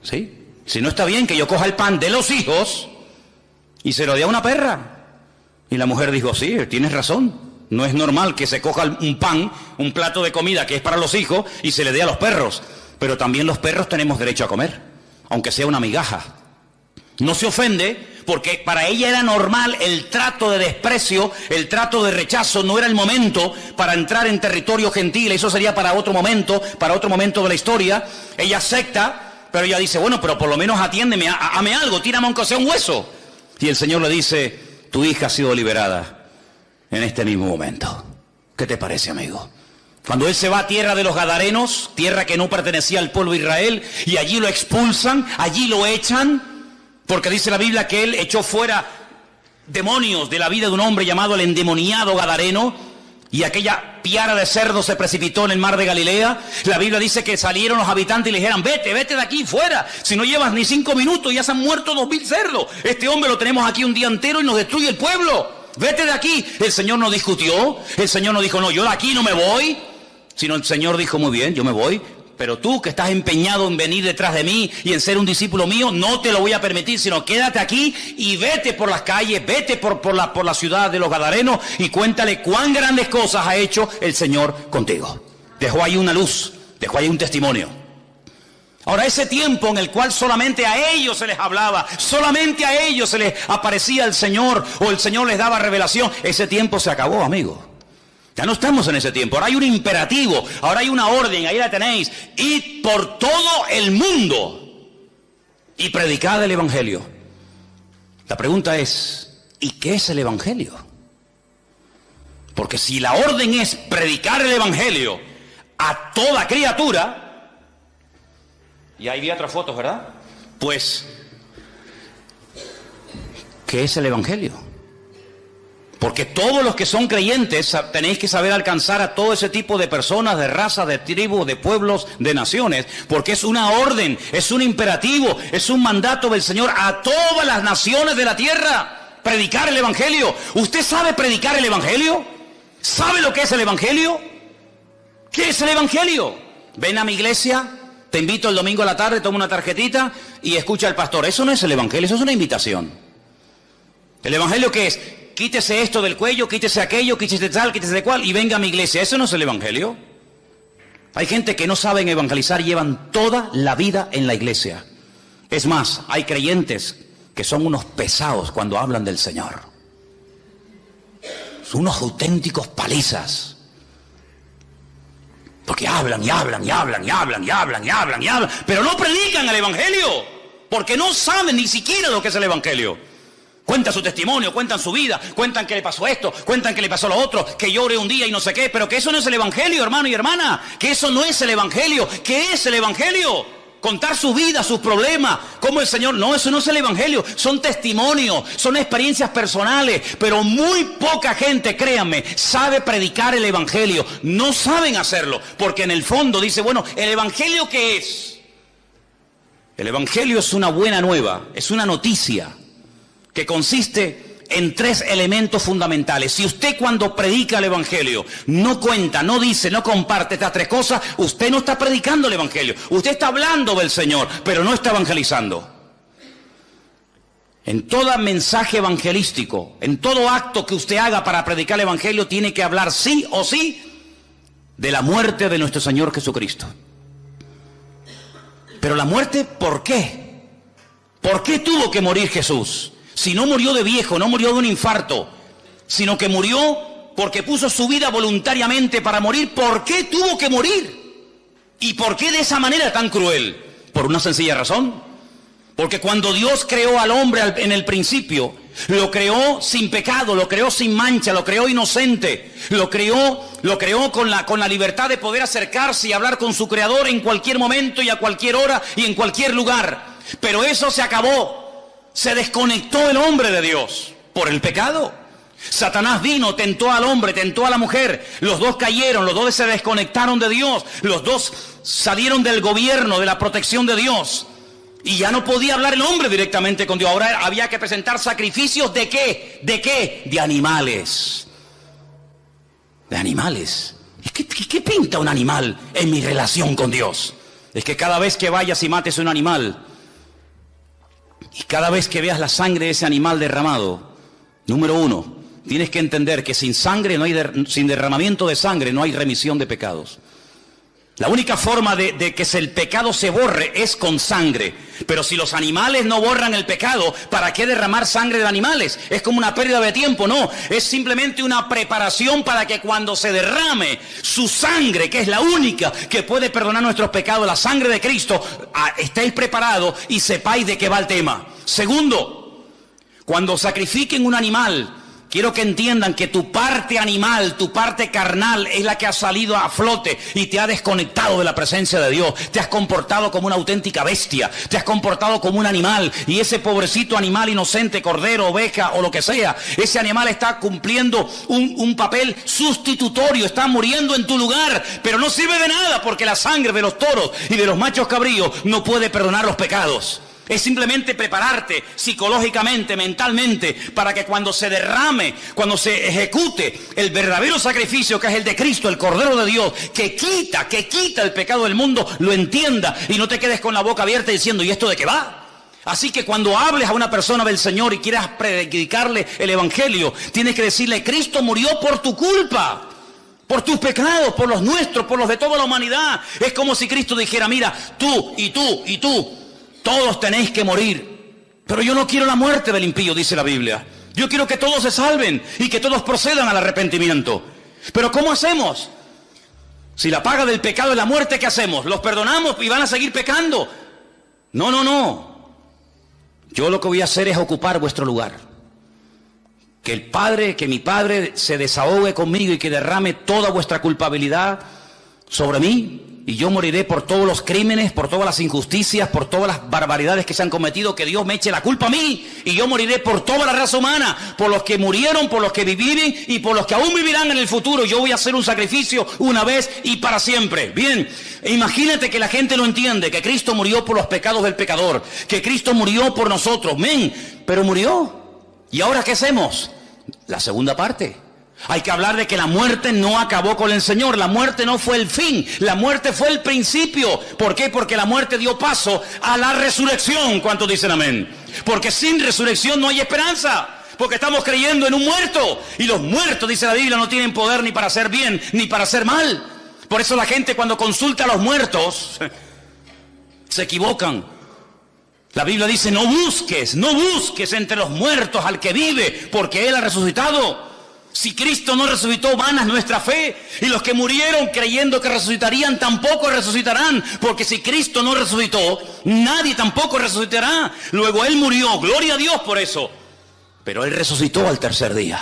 ¿Sí? Si no está bien que yo coja el pan de los hijos y se lo dé a una perra. Y la mujer dijo, sí, tienes razón. No es normal que se coja un pan, un plato de comida que es para los hijos y se le dé a los perros. Pero también los perros tenemos derecho a comer, aunque sea una migaja. No se ofende porque para ella era normal el trato de desprecio, el trato de rechazo. No era el momento para entrar en territorio gentil. Eso sería para otro momento de la historia. Ella acepta, pero ella dice, bueno, pero por lo menos atiéndeme, hame algo, tírame aunque sea un hueso. Y el Señor le dice, tu hija ha sido liberada en este mismo momento. ¿Qué te parece, amigo? Cuando él se va a tierra de los Gadarenos, tierra que no pertenecía al pueblo de Israel, y allí lo expulsan, allí lo echan, porque dice la Biblia que él echó fuera demonios de la vida de un hombre llamado el endemoniado Gadareno, y aquella piara de cerdos se precipitó en el mar de Galilea. La Biblia dice que salieron los habitantes y le dijeron, vete de aquí, fuera, si no llevas ni 5 minutos ya se han muerto 2000 cerdos, este hombre lo tenemos aquí un día entero y nos destruye el pueblo. Vete de aquí. El Señor no discutió, el Señor no dijo, no, yo de aquí no me voy, sino el Señor dijo, muy bien, yo me voy, pero tú que estás empeñado en venir detrás de mí y en ser un discípulo mío, no te lo voy a permitir, sino quédate aquí y vete por las calles, vete por la ciudad de los Gadarenos y cuéntale cuán grandes cosas ha hecho el Señor contigo. Dejó ahí una luz, dejó ahí un testimonio. Ahora, ese tiempo en el cual solamente a ellos se les hablaba, solamente a ellos se les aparecía el Señor o el Señor les daba revelación, ese tiempo se acabó, amigo. Ya no estamos en ese tiempo. Ahora hay un imperativo, ahora hay una orden, ahí la tenéis. Id por todo el mundo y predicad el Evangelio. La pregunta es, ¿y qué es el Evangelio? Porque si la orden es predicar el Evangelio a toda criatura, y ahí vi otras fotos, ¿verdad? Pues, ¿qué es el Evangelio? Porque todos los que son creyentes tenéis que saber alcanzar a todo ese tipo de personas, de razas, de tribus, de pueblos, de naciones, porque es una orden, es un imperativo, es un mandato del Señor a todas las naciones de la tierra, predicar el Evangelio. ¿Usted sabe predicar el Evangelio? ¿Sabe lo que es el Evangelio? ¿Qué es el Evangelio? Ven a mi iglesia, te invito el domingo a la tarde, toma una tarjetita y escucha al pastor. Eso no es el Evangelio, eso es una invitación. ¿El Evangelio qué es? Quítese esto del cuello, quítese aquello, quítese tal, quítese de cual y venga a mi iglesia. Eso no es el Evangelio. Hay gente que no saben evangelizar y llevan toda la vida en la iglesia. Es más, hay creyentes que son unos pesados cuando hablan del Señor. Son unos auténticos palizas. Porque hablan y hablan y hablan y hablan y hablan y hablan y hablan, pero no predican el Evangelio, porque no saben ni siquiera lo que es el Evangelio. Cuentan su testimonio, cuentan su vida, cuentan que le pasó esto, cuentan que le pasó lo otro, que lloré un día y no sé qué, pero que eso no es el Evangelio, hermano y hermana, que eso no es el Evangelio. ¿Qué es el Evangelio? Contar su vida, sus problemas, cómo el Señor... No, eso no es el Evangelio, son testimonios, son experiencias personales, pero muy poca gente, créanme, sabe predicar el Evangelio. No saben hacerlo, porque en el fondo dice, bueno, ¿el Evangelio qué es? El Evangelio es una buena nueva, es una noticia que consiste en 3 elementos fundamentales. Si usted cuando predica el Evangelio no cuenta, no dice, no comparte estas 3 cosas, usted no está predicando el Evangelio. Usted está hablando del Señor, pero no está evangelizando. En todo mensaje evangelístico, en todo acto que usted haga para predicar el Evangelio, tiene que hablar sí o sí de la muerte de nuestro Señor Jesucristo. Pero la muerte, ¿por qué? ¿Por qué tuvo que morir Jesús? Si no murió de viejo, no murió de un infarto, sino que murió porque puso su vida voluntariamente para morir. ¿Por qué tuvo que morir? ¿Y por qué de esa manera tan cruel? Por una sencilla razón. Porque cuando Dios creó al hombre en el principio, lo creó sin pecado, lo creó sin mancha, lo creó inocente, lo creó con la libertad de poder acercarse y hablar con su Creador en cualquier momento y a cualquier hora y en cualquier lugar. Pero eso se acabó. Se desconectó el hombre de Dios por el pecado. Satanás vino, tentó al hombre, tentó a la mujer. Los dos cayeron, los dos se desconectaron de Dios. Los dos salieron del gobierno, de la protección de Dios. Y ya no podía hablar el hombre directamente con Dios. Ahora había que presentar sacrificios ¿de qué? ¿De qué? De animales. De animales. ¿Qué pinta un animal en mi relación con Dios? Es que cada vez que vayas y mates un animal, y cada vez que veas la sangre de ese animal derramado, número 1, tienes que entender que sin sangre sin derramamiento de sangre no hay remisión de pecados. La única forma de que el pecado se borre es con sangre. Pero si los animales no borran el pecado, ¿para qué derramar sangre de animales? Es como una pérdida de tiempo. No, es simplemente una preparación para que cuando se derrame su sangre, que es la única que puede perdonar nuestros pecados, la sangre de Cristo, estéis preparados y sepáis de qué va el tema. Segundo, cuando sacrifiquen un animal, quiero que entiendan que tu parte animal, tu parte carnal es la que ha salido a flote y te ha desconectado de la presencia de Dios. Te has comportado como una auténtica bestia, te has comportado como un animal, y ese pobrecito animal inocente, cordero, oveja o lo que sea, ese animal está cumpliendo un papel sustitutorio, está muriendo en tu lugar, pero no sirve de nada porque la sangre de los toros y de los machos cabríos no puede perdonar los pecados. Es simplemente prepararte psicológicamente, mentalmente, para que cuando se derrame, cuando se ejecute el verdadero sacrificio que es el de Cristo, el Cordero de Dios, que quita el pecado del mundo, lo entienda y no te quedes con la boca abierta diciendo, ¿y esto de qué va? Así que cuando hables a una persona del Señor y quieras predicarle el Evangelio, tienes que decirle, Cristo murió por tu culpa, por tus pecados, por los nuestros, por los de toda la humanidad. Es como si Cristo dijera, mira, tú y tú y tú, todos tenéis que morir, pero yo no quiero la muerte del impío, dice la Biblia. Yo quiero que todos se salven y que todos procedan al arrepentimiento. Pero ¿cómo hacemos? Si la paga del pecado es la muerte, ¿qué hacemos? ¿Los perdonamos y van a seguir pecando? No. Yo lo que voy a hacer es ocupar vuestro lugar. Que mi Padre se desahogue conmigo y que derrame toda vuestra culpabilidad sobre mí. Y yo moriré por todos los crímenes, por todas las injusticias, por todas las barbaridades que se han cometido, que Dios me eche la culpa a mí. Y yo moriré por toda la raza humana, por los que murieron, por los que viven y por los que aún vivirán en el futuro. Yo voy a hacer un sacrificio una vez y para siempre. Bien, imagínate que la gente no entiende que Cristo murió por los pecados del pecador, que Cristo murió por nosotros. Pero murió. ¿Y ahora qué hacemos? La segunda parte. Hay que hablar de que la muerte no acabó con el Señor. La muerte no fue el fin, la muerte fue el principio. ¿Por qué? Porque la muerte dio paso a la resurrección. ¿Cuántos dicen amén? Porque sin resurrección no hay esperanza. Porque estamos creyendo en un muerto. Y los muertos, dice la Biblia, no tienen poder ni para hacer bien ni para hacer mal. Por eso la gente cuando consulta a los muertos se equivocan. La Biblia dice, no busques entre los muertos al que vive, porque Él ha resucitado. Si Cristo no resucitó, vana es nuestra fe. Y los que murieron creyendo que resucitarían, tampoco resucitarán. Porque si Cristo no resucitó, nadie tampoco resucitará. Luego Él murió, gloria a Dios por eso. Pero Él resucitó al tercer día.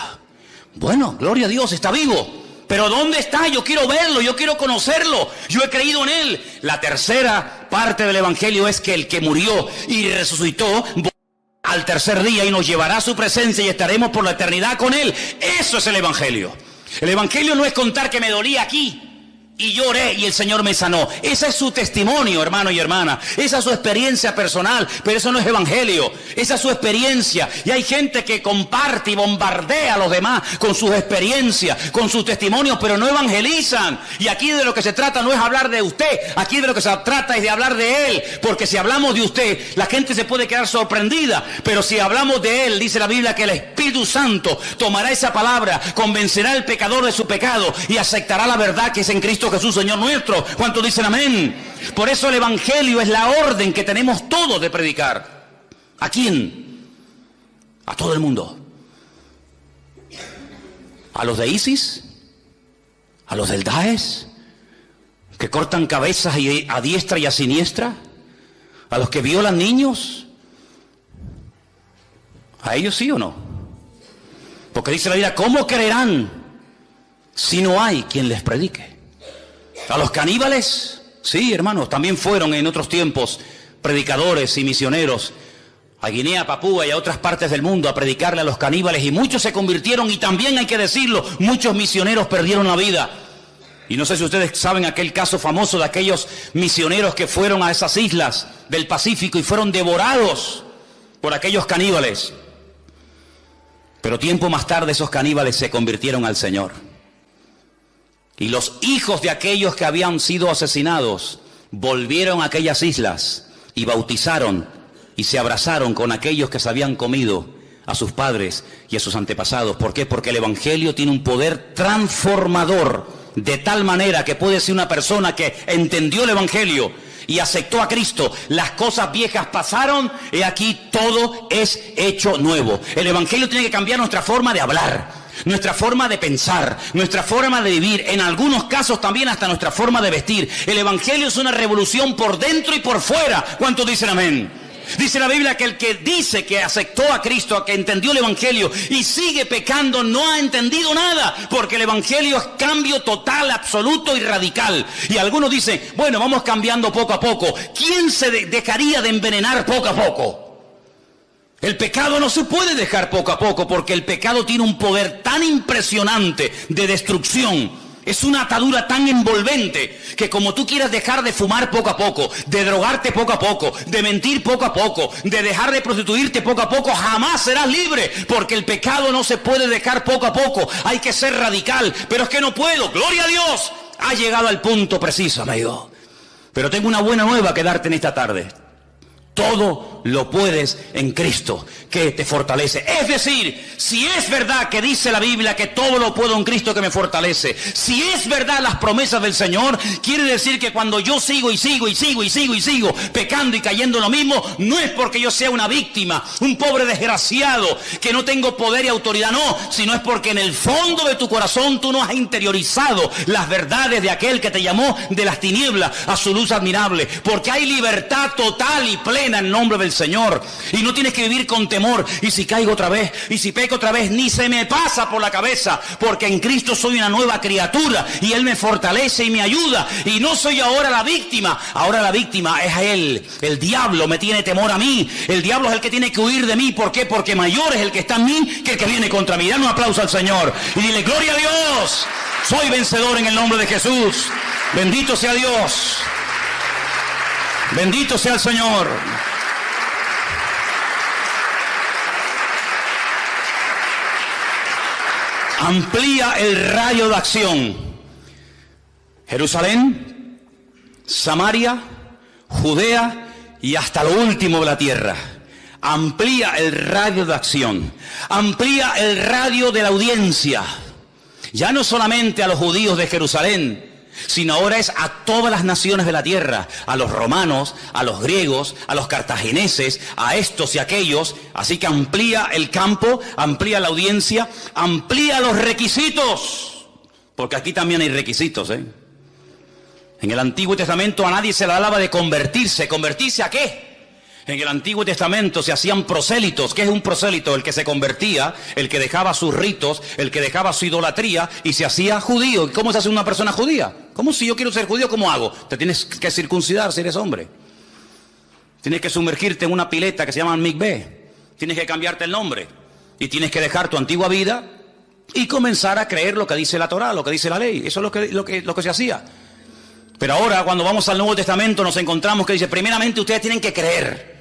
Bueno, gloria a Dios, está vivo. Pero ¿dónde está? Yo quiero verlo, yo quiero conocerlo. Yo he creído en Él. La tercera parte del Evangelio es que el que murió y resucitó al tercer día y nos llevará a su presencia y estaremos por la eternidad con Él. Eso es el Evangelio. El Evangelio no es contar que me dolía aquí y lloré y el Señor me sanó. Ese es su testimonio, hermano y hermana. Esa es su experiencia personal, pero eso no es evangelio. Esa es su experiencia. Y hay gente que comparte y bombardea a los demás con sus experiencias, con sus testimonios, pero no evangelizan. Y aquí de lo que se trata no es hablar de usted. Aquí de lo que se trata es de hablar de Él. Porque si hablamos de usted, la gente se puede quedar sorprendida. Pero si hablamos de Él, dice la Biblia que el Espíritu Santo tomará esa palabra, convencerá al pecador de su pecado y aceptará la verdad que es en Cristo Jesús, Señor nuestro. ¿Cuántos dicen amén? Por eso el Evangelio es la orden que tenemos todos de predicar. ¿A quién? A todo el mundo. A los de ISIS, a los del Daesh, que cortan cabezas a diestra y a siniestra, a los que violan niños. ¿A ellos sí o no? Porque dice la Biblia, ¿cómo creerán si no hay quien les predique? A los caníbales, sí, hermanos, también fueron en otros tiempos predicadores y misioneros a Guinea, Papúa y a otras partes del mundo a predicarle a los caníbales, y muchos se convirtieron, y también hay que decirlo, muchos misioneros perdieron la vida. Y no sé si ustedes saben aquel caso famoso de aquellos misioneros que fueron a esas islas del Pacífico y fueron devorados por aquellos caníbales. Pero tiempo más tarde esos caníbales se convirtieron al Señor. Y los hijos de aquellos que habían sido asesinados volvieron a aquellas islas y bautizaron y se abrazaron con aquellos que se habían comido a sus padres y a sus antepasados. ¿Por qué? Porque el Evangelio tiene un poder transformador, de tal manera que puede ser una persona que entendió el Evangelio y aceptó a Cristo. Las cosas viejas pasaron y aquí todo es hecho nuevo. El Evangelio tiene que cambiar nuestra forma de hablar, nuestra forma de pensar, nuestra forma de vivir, en algunos casos también hasta nuestra forma de vestir. El Evangelio es una revolución por dentro y por fuera. ¿Cuántos dicen amén? Dice la Biblia que el que dice que aceptó a Cristo, que entendió el Evangelio y sigue pecando, no ha entendido nada, porque el Evangelio es cambio total, absoluto y radical. Y algunos dicen, bueno, vamos cambiando poco a poco. ¿Quién se dejaría de envenenar poco a poco? El pecado no se puede dejar poco a poco, porque el pecado tiene un poder tan impresionante de destrucción. Es una atadura tan envolvente que como tú quieras dejar de fumar poco a poco, de drogarte poco a poco, de mentir poco a poco, de dejar de prostituirte poco a poco, jamás serás libre, porque el pecado no se puede dejar poco a poco. Hay que ser radical, pero es que no puedo. Gloria a Dios, ha llegado al punto preciso, amigo. Pero tengo una buena nueva que darte en esta tarde. Todo lo puedes en Cristo que te fortalece. Es decir, si es verdad que dice la Biblia que todo lo puedo en Cristo que me fortalece, si es verdad las promesas del Señor, quiere decir que cuando yo sigo pecando y cayendo en lo mismo, no es porque yo sea una víctima, un pobre desgraciado, que no tengo poder y autoridad, no, sino es porque en el fondo de tu corazón tú no has interiorizado las verdades de aquel que te llamó de las tinieblas a su luz admirable, porque hay libertad total y plena en nombre del Señor, y no tienes que vivir con temor, y si caigo otra vez, y si peco otra vez, ni se me pasa por la cabeza, porque en Cristo soy una nueva criatura, y Él me fortalece y me ayuda, y no soy ahora la víctima, ahora la víctima es a Él. El diablo me tiene temor a mí, el diablo es el que tiene que huir de mí. ¿Por qué? Porque mayor es el que está en mí que el que viene contra mí. Dale un aplauso al Señor y dile: gloria a Dios, soy vencedor en el nombre de Jesús. Bendito sea Dios, bendito sea el Señor. Amplía el radio de acción. Jerusalén, Samaria, Judea y hasta lo último de la tierra. Amplía el radio de acción. Amplía el radio de la audiencia. Ya no solamente a los judíos de Jerusalén, sino ahora es a todas las naciones de la tierra, a los romanos, a los griegos, a los cartagineses, a estos y aquellos. Así que amplía el campo, amplía la audiencia, amplía los requisitos, porque aquí también hay requisitos, En el Antiguo Testamento a nadie se le hablaba de convertirse. ¿Convertirse a qué? En el Antiguo Testamento se hacían prosélitos. ¿Qué es un prosélito? El que se convertía, el que dejaba sus ritos, el que dejaba su idolatría y se hacía judío. ¿Y cómo se hace una persona judía? ¿Cómo si yo quiero ser judío, cómo hago? Te tienes que circuncidar si eres hombre. Tienes que sumergirte en una pileta que se llama mikveh. Tienes que cambiarte el nombre. Y tienes que dejar tu antigua vida y comenzar a creer lo que dice la Torá, lo que dice la ley. Eso es lo que se hacía. Pero ahora, cuando vamos al Nuevo Testamento, nos encontramos que dice: primeramente ustedes tienen que creer.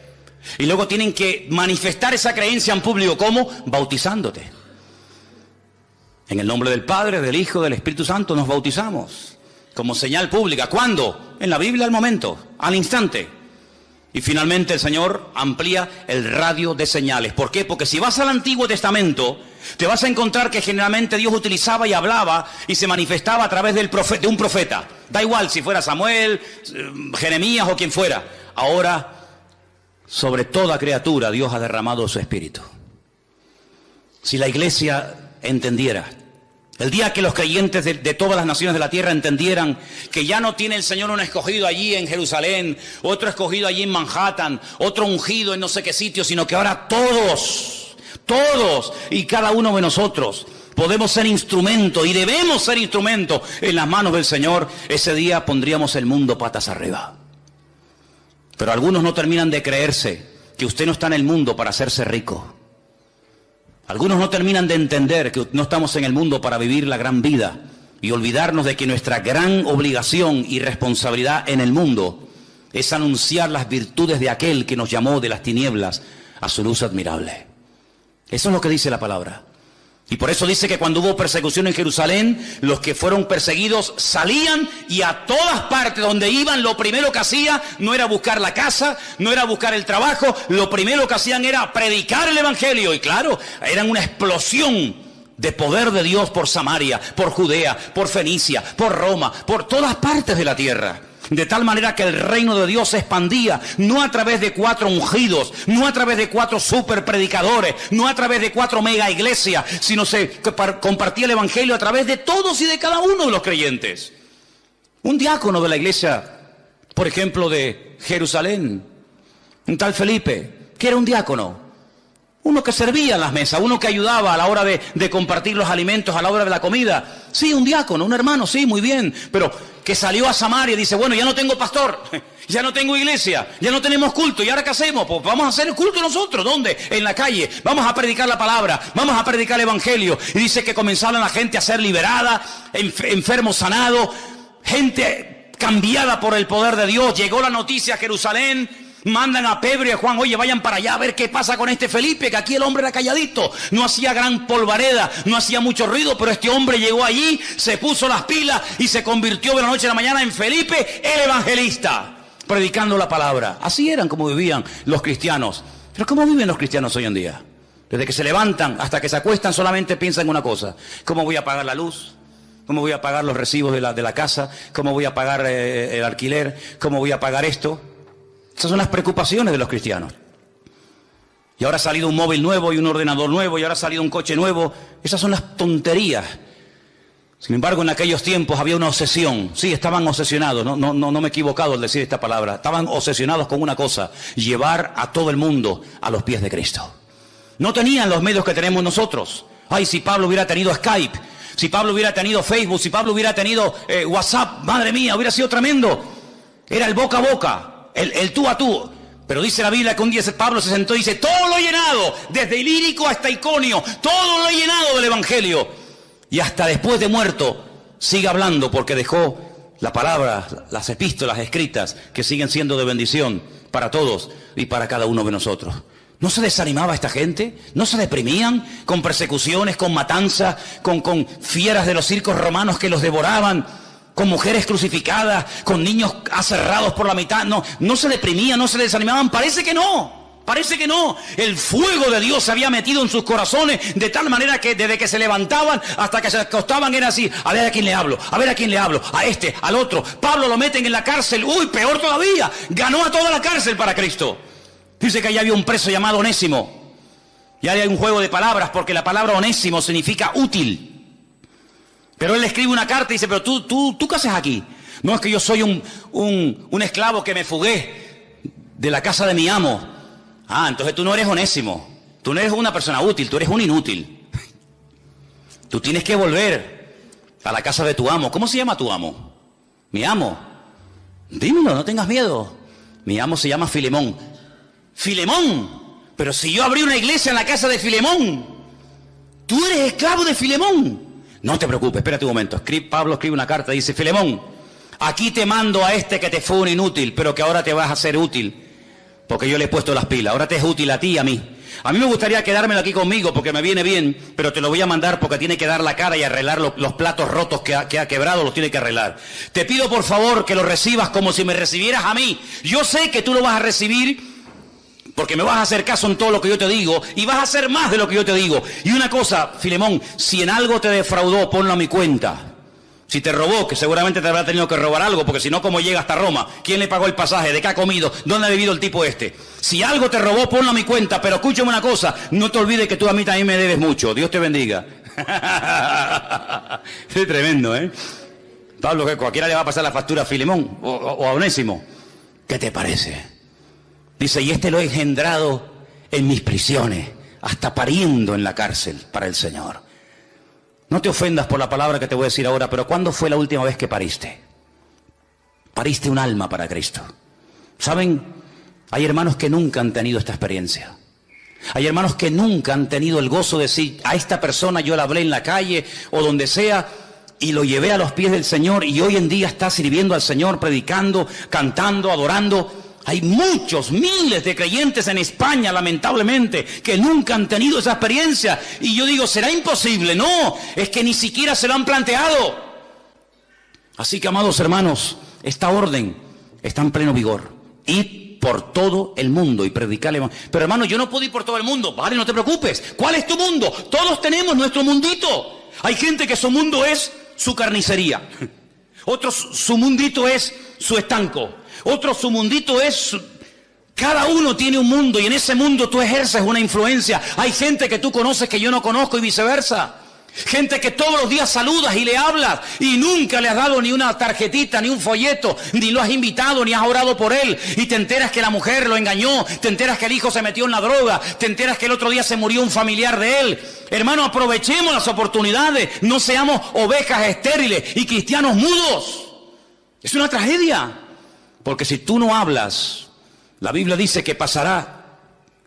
Y luego tienen que manifestar esa creencia en público. ¿Cómo? Bautizándote. En el nombre del Padre, del Hijo, del Espíritu Santo nos bautizamos. Como señal pública. ¿Cuándo? En la Biblia, al momento, al instante. Y finalmente el Señor amplía el radio de señales. ¿Por qué? Porque si vas al Antiguo Testamento, te vas a encontrar que generalmente Dios utilizaba y hablaba y se manifestaba a través de un profeta. Da igual si fuera Samuel, Jeremías o quien fuera. Ahora, sobre toda criatura, Dios ha derramado su Espíritu. Si la iglesia entendiera, el día que los creyentes de todas las naciones de la tierra entendieran que ya no tiene el Señor un escogido allí en Jerusalén, otro escogido allí en Manhattan, otro ungido en no sé qué sitio, sino que ahora todos y cada uno de nosotros podemos ser instrumento y debemos ser instrumento en las manos del Señor, ese día pondríamos el mundo patas arriba. Pero algunos no terminan de creerse que usted no está en el mundo para hacerse rico. Algunos no terminan de entender que no estamos en el mundo para vivir la gran vida y olvidarnos de que nuestra gran obligación y responsabilidad en el mundo es anunciar las virtudes de aquel que nos llamó de las tinieblas a su luz admirable. Eso es lo que dice la palabra. Y por eso dice que cuando hubo persecución en Jerusalén, los que fueron perseguidos salían y a todas partes donde iban, lo primero que hacían no era buscar la casa, no era buscar el trabajo, lo primero que hacían era predicar el Evangelio. Y claro, eran una explosión de poder de Dios por Samaria, por Judea, por Fenicia, por Roma, por todas partes de la tierra. De tal manera que el reino de Dios se expandía, no a través de 4 ungidos, no a través de 4 super predicadores, no a través de 4 mega iglesias, sino se compartía el Evangelio a través de todos y de cada uno de los creyentes. Un diácono de la iglesia, por ejemplo, de Jerusalén, un tal Felipe, que era un diácono, uno que servía en las mesas, uno que ayudaba a la hora de compartir los alimentos, a la hora de la comida. Sí, un diácono, un hermano, sí, muy bien, pero que salió a Samaria y dice: bueno, ya no tengo pastor, ya no tengo iglesia, ya no tenemos culto, ¿y ahora qué hacemos? Pues vamos a hacer el culto nosotros. ¿Dónde? En la calle. Vamos a predicar la palabra, vamos a predicar el Evangelio. Y dice que comenzaron la gente a ser liberada, enfermos sanados, gente cambiada por el poder de Dios. Llegó la noticia a Jerusalén. Mandan a Pedro y a Juan: oye, vayan para allá a ver qué pasa con este Felipe, que aquí el hombre era calladito, no hacía gran polvareda, no hacía mucho ruido, pero este hombre llegó allí, se puso las pilas y se convirtió de la noche a la mañana en Felipe el evangelista. predicando la palabra. Así eran como vivían los cristianos. Pero ¿cómo viven los cristianos hoy en día? Desde que se levantan hasta que se acuestan solamente piensan en una cosa: ¿cómo voy a pagar la luz? ¿Cómo voy a pagar los recibos de la casa? ¿Cómo voy a pagar el alquiler? ¿Cómo voy a pagar esto? Esas son las preocupaciones de los cristianos. Y ahora ha salido un móvil nuevo y un ordenador nuevo, y ahora ha salido un coche nuevo. Esas son las tonterías. Sin embargo, en aquellos tiempos había una obsesión. Sí, estaban obsesionados, no me he equivocado al decir esta palabra. Estaban obsesionados con una cosa: llevar a todo el mundo a los pies de Cristo. No tenían los medios que tenemos nosotros. Ay, si Pablo hubiera tenido Skype, si Pablo hubiera tenido Facebook, si Pablo hubiera tenido WhatsApp, madre mía, hubiera sido tremendo. Era el boca a boca, el tú a tú. Pero dice la Biblia que un día Pablo se sentó y dice: todo lo he llenado, desde Ilírico hasta Iconio, todo lo he llenado del Evangelio. Y hasta después de muerto sigue hablando, porque dejó la palabra, las epístolas escritas, que siguen siendo de bendición para todos y para cada uno de nosotros. ¿No se desanimaba esta gente? ¿No se deprimían con persecuciones, con matanzas, con fieras de los circos romanos que los devoraban, con mujeres crucificadas, con niños aserrados por la mitad? No se deprimían, no se desanimaban. Parece que no. Parece que no. El fuego de Dios se había metido en sus corazones de tal manera que desde que se levantaban hasta que se acostaban era así: a ver a quién le hablo, a ver a quién le hablo, a este, al otro. Pablo lo meten en la cárcel. Uy, peor todavía, ganó a toda la cárcel para Cristo. Dice que allá había un preso llamado Onésimo. Y ahí hay un juego de palabras, porque la palabra Onésimo significa útil. Pero él le escribe una carta y dice: pero tú ¿qué haces aquí? No, es que yo soy un esclavo que me fugué de la casa de mi amo. Ah, entonces tú no eres Onésimo. Tú no eres una persona útil, tú eres un inútil. Tú tienes que volver a la casa de tu amo. ¿Cómo se llama tu amo? Mi amo. Dímelo, no tengas miedo. Mi amo se llama Filemón. Filemón, pero si yo abrí una iglesia en la casa de Filemón, tú eres esclavo de Filemón. No te preocupes, espérate un momento. Pablo escribe una carta y dice: Filemón, aquí te mando a este que te fue un inútil, pero que ahora te vas a hacer útil, porque yo le he puesto las pilas. Ahora te es útil a ti y a mí. A mí me gustaría quedármelo aquí conmigo porque me viene bien, pero te lo voy a mandar porque tiene que dar la cara y arreglar los platos rotos que ha quebrado, los tiene que arreglar. Te pido por favor que lo recibas como si me recibieras a mí. Yo sé que tú lo vas a recibir porque me vas a hacer caso en todo lo que yo te digo y vas a hacer más de lo que yo te digo. Y una cosa, Filemón, si en algo te defraudó, ponlo a mi cuenta. Si te robó, que seguramente te habrá tenido que robar algo, porque si no, ¿cómo llega hasta Roma? ¿Quién le pagó el pasaje? ¿De qué ha comido? ¿Dónde ha vivido el tipo este? Si algo te robó, ponlo a mi cuenta, pero escúchame una cosa: no te olvides que tú a mí también me debes mucho. Dios te bendiga. Es tremendo, ¿eh? Pablo, que cualquiera le va a pasar la factura a Filemón o a Onésimo. ¿Qué te parece? Dice: y este lo he engendrado en mis prisiones, hasta pariendo en la cárcel para el Señor. No te ofendas por la palabra que te voy a decir ahora, pero ¿cuándo fue la última vez que pariste? Pariste un alma para Cristo. ¿Saben? Hay hermanos que nunca han tenido esta experiencia. Hay hermanos que nunca han tenido el gozo de decir: a esta persona yo la hablé en la calle o donde sea y lo llevé a los pies del Señor, y hoy en día está sirviendo al Señor, predicando, cantando, adorando. Hay muchos, miles de creyentes en España, lamentablemente, que nunca han tenido esa experiencia. Y yo digo: ¿será imposible? No, es que ni siquiera se lo han planteado. Así que, amados hermanos, esta orden está en pleno vigor. Id por todo el mundo y predicarle. Pero hermano, yo no puedo ir por todo el mundo. Vale, no te preocupes. ¿Cuál es tu mundo? Todos tenemos nuestro mundito. Hay gente que su mundo es su carnicería. Otros su mundito es su estanco. Otro su mundito es... Cada uno tiene un mundo y en ese mundo tú ejerces una influencia. Hay gente que tú conoces que yo no conozco y viceversa. Gente que todos los días saludas y le hablas y nunca le has dado ni una tarjetita, ni un folleto, ni lo has invitado, ni has orado por él. Y te enteras que la mujer lo engañó, te enteras que el hijo se metió en la droga, te enteras que el otro día se murió un familiar de él. Hermano, aprovechemos las oportunidades, no seamos ovejas estériles y cristianos mudos. Es una tragedia. Porque si tú no hablas, la Biblia dice que pasará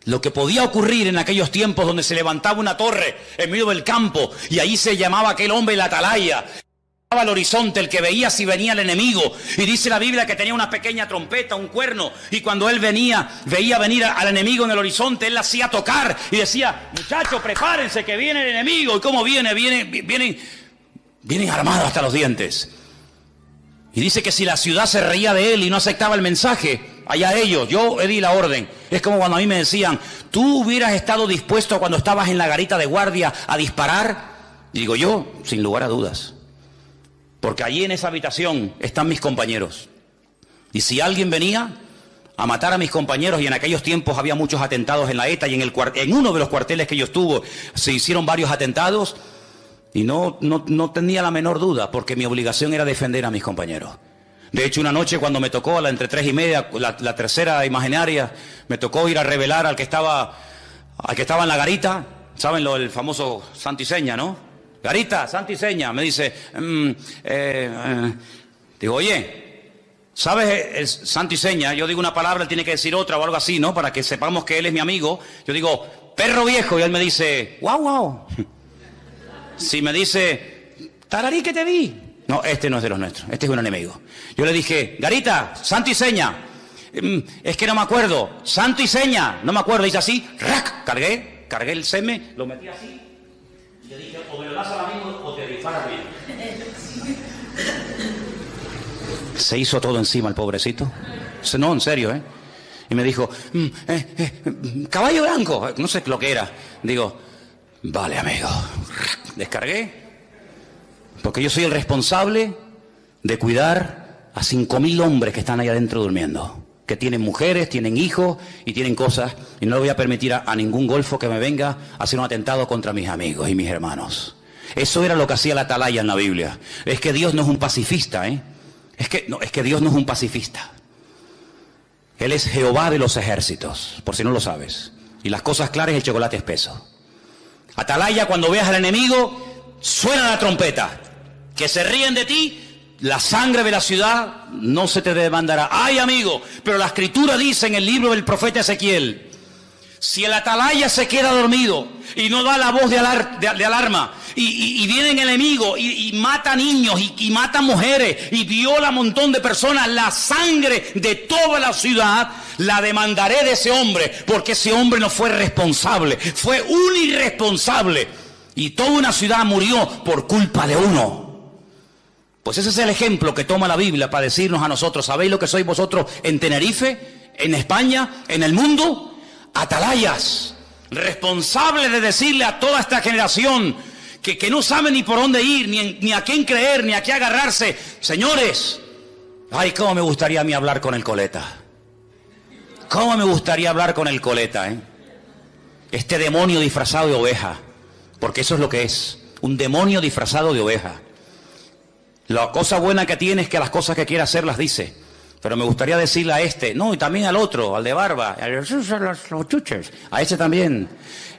lo que podía ocurrir en aquellos tiempos donde se levantaba una torre en medio del campo y ahí se llamaba aquel hombre la atalaya. Al horizonte, el que veía si venía el enemigo. Y dice la Biblia que tenía una pequeña trompeta, un cuerno, y cuando él veía venir al enemigo en el horizonte, él la hacía tocar y decía: muchachos, prepárense que viene el enemigo. ¿Y cómo viene? Vienen armados hasta los dientes. Y dice que si la ciudad se reía de él y no aceptaba el mensaje, allá ellos, yo di la orden. Es como cuando a mí me decían, ¿tú hubieras estado dispuesto cuando estabas en la garita de guardia a disparar? Y digo yo, sin lugar a dudas. Porque allí en esa habitación están mis compañeros. Y si alguien venía a matar a mis compañeros, y en aquellos tiempos había muchos atentados en la ETA, y en uno de los cuarteles que yo estuve se hicieron varios atentados, y no tenía la menor duda, porque mi obligación era defender a mis compañeros. De hecho, una noche cuando me tocó entre 3:30, la tercera imaginaria, me tocó ir a revelar al que estaba en la garita. ¿Saben el famoso santo y seña, no? Garita, santo y seña. Me dice, digo, oye, ¿sabes el santo y seña? Yo digo una palabra, él tiene que decir otra o algo así, ¿no? Para que sepamos que él es mi amigo. Yo digo, perro viejo, y él me dice, guau. Si me dice, tararí que te vi. No, este no es de los nuestros, este es un enemigo. Yo le dije, Garita, santo y seña. Es que no me acuerdo, santo y seña, no me acuerdo. Dice así, ¡rac! Cargué el seme, lo metí así. Y le dije, o me lo das al amigo o te disparas bien. Se hizo todo encima el pobrecito. No, en serio, ¿eh? Y me dijo, caballo blanco, no sé lo que era. Digo, vale, amigo. Descargué, porque yo soy el responsable de cuidar a 5.000 hombres que están ahí adentro durmiendo, que tienen mujeres, tienen hijos y tienen cosas, y no le voy a permitir a ningún golfo que me venga a hacer un atentado contra mis amigos y mis hermanos. Eso era lo que hacía la atalaya en la Biblia. Es que Dios no es un pacifista, ¿eh? Es que Dios no es un pacifista. Él es Jehová de los ejércitos, por si no lo sabes. Y las cosas claras, el chocolate espeso. Atalaya, cuando veas al enemigo, suena la trompeta. Que se ríen de ti, la sangre de la ciudad no se te demandará. ¡Ay, amigo! Pero la escritura dice en el libro del profeta Ezequiel, si el atalaya se queda dormido y no da la voz de alarma, y viene el enemigo y mata niños y mata mujeres y viola un montón de personas, la sangre de toda la ciudad la demandaré de ese hombre, porque ese hombre no fue responsable, fue un irresponsable, y toda una ciudad murió por culpa de uno. Pues ese es el ejemplo que toma la Biblia para decirnos a nosotros, ¿sabéis lo que sois vosotros en Tenerife, en España, en el mundo? Atalayas, responsables de decirle a toda esta generación que no sabe ni por dónde ir, ni a quién creer, ni a qué agarrarse. Señores, ay, cómo me gustaría a mí hablar con el coleta. Cómo me gustaría hablar con el coleta, ¿eh? Este demonio disfrazado de oveja, porque eso es lo que es, un demonio disfrazado de oveja. La cosa buena que tiene es que las cosas que quiere hacer las dice. Pero me gustaría decirle a este, no, y también al otro, al de barba, a ese también,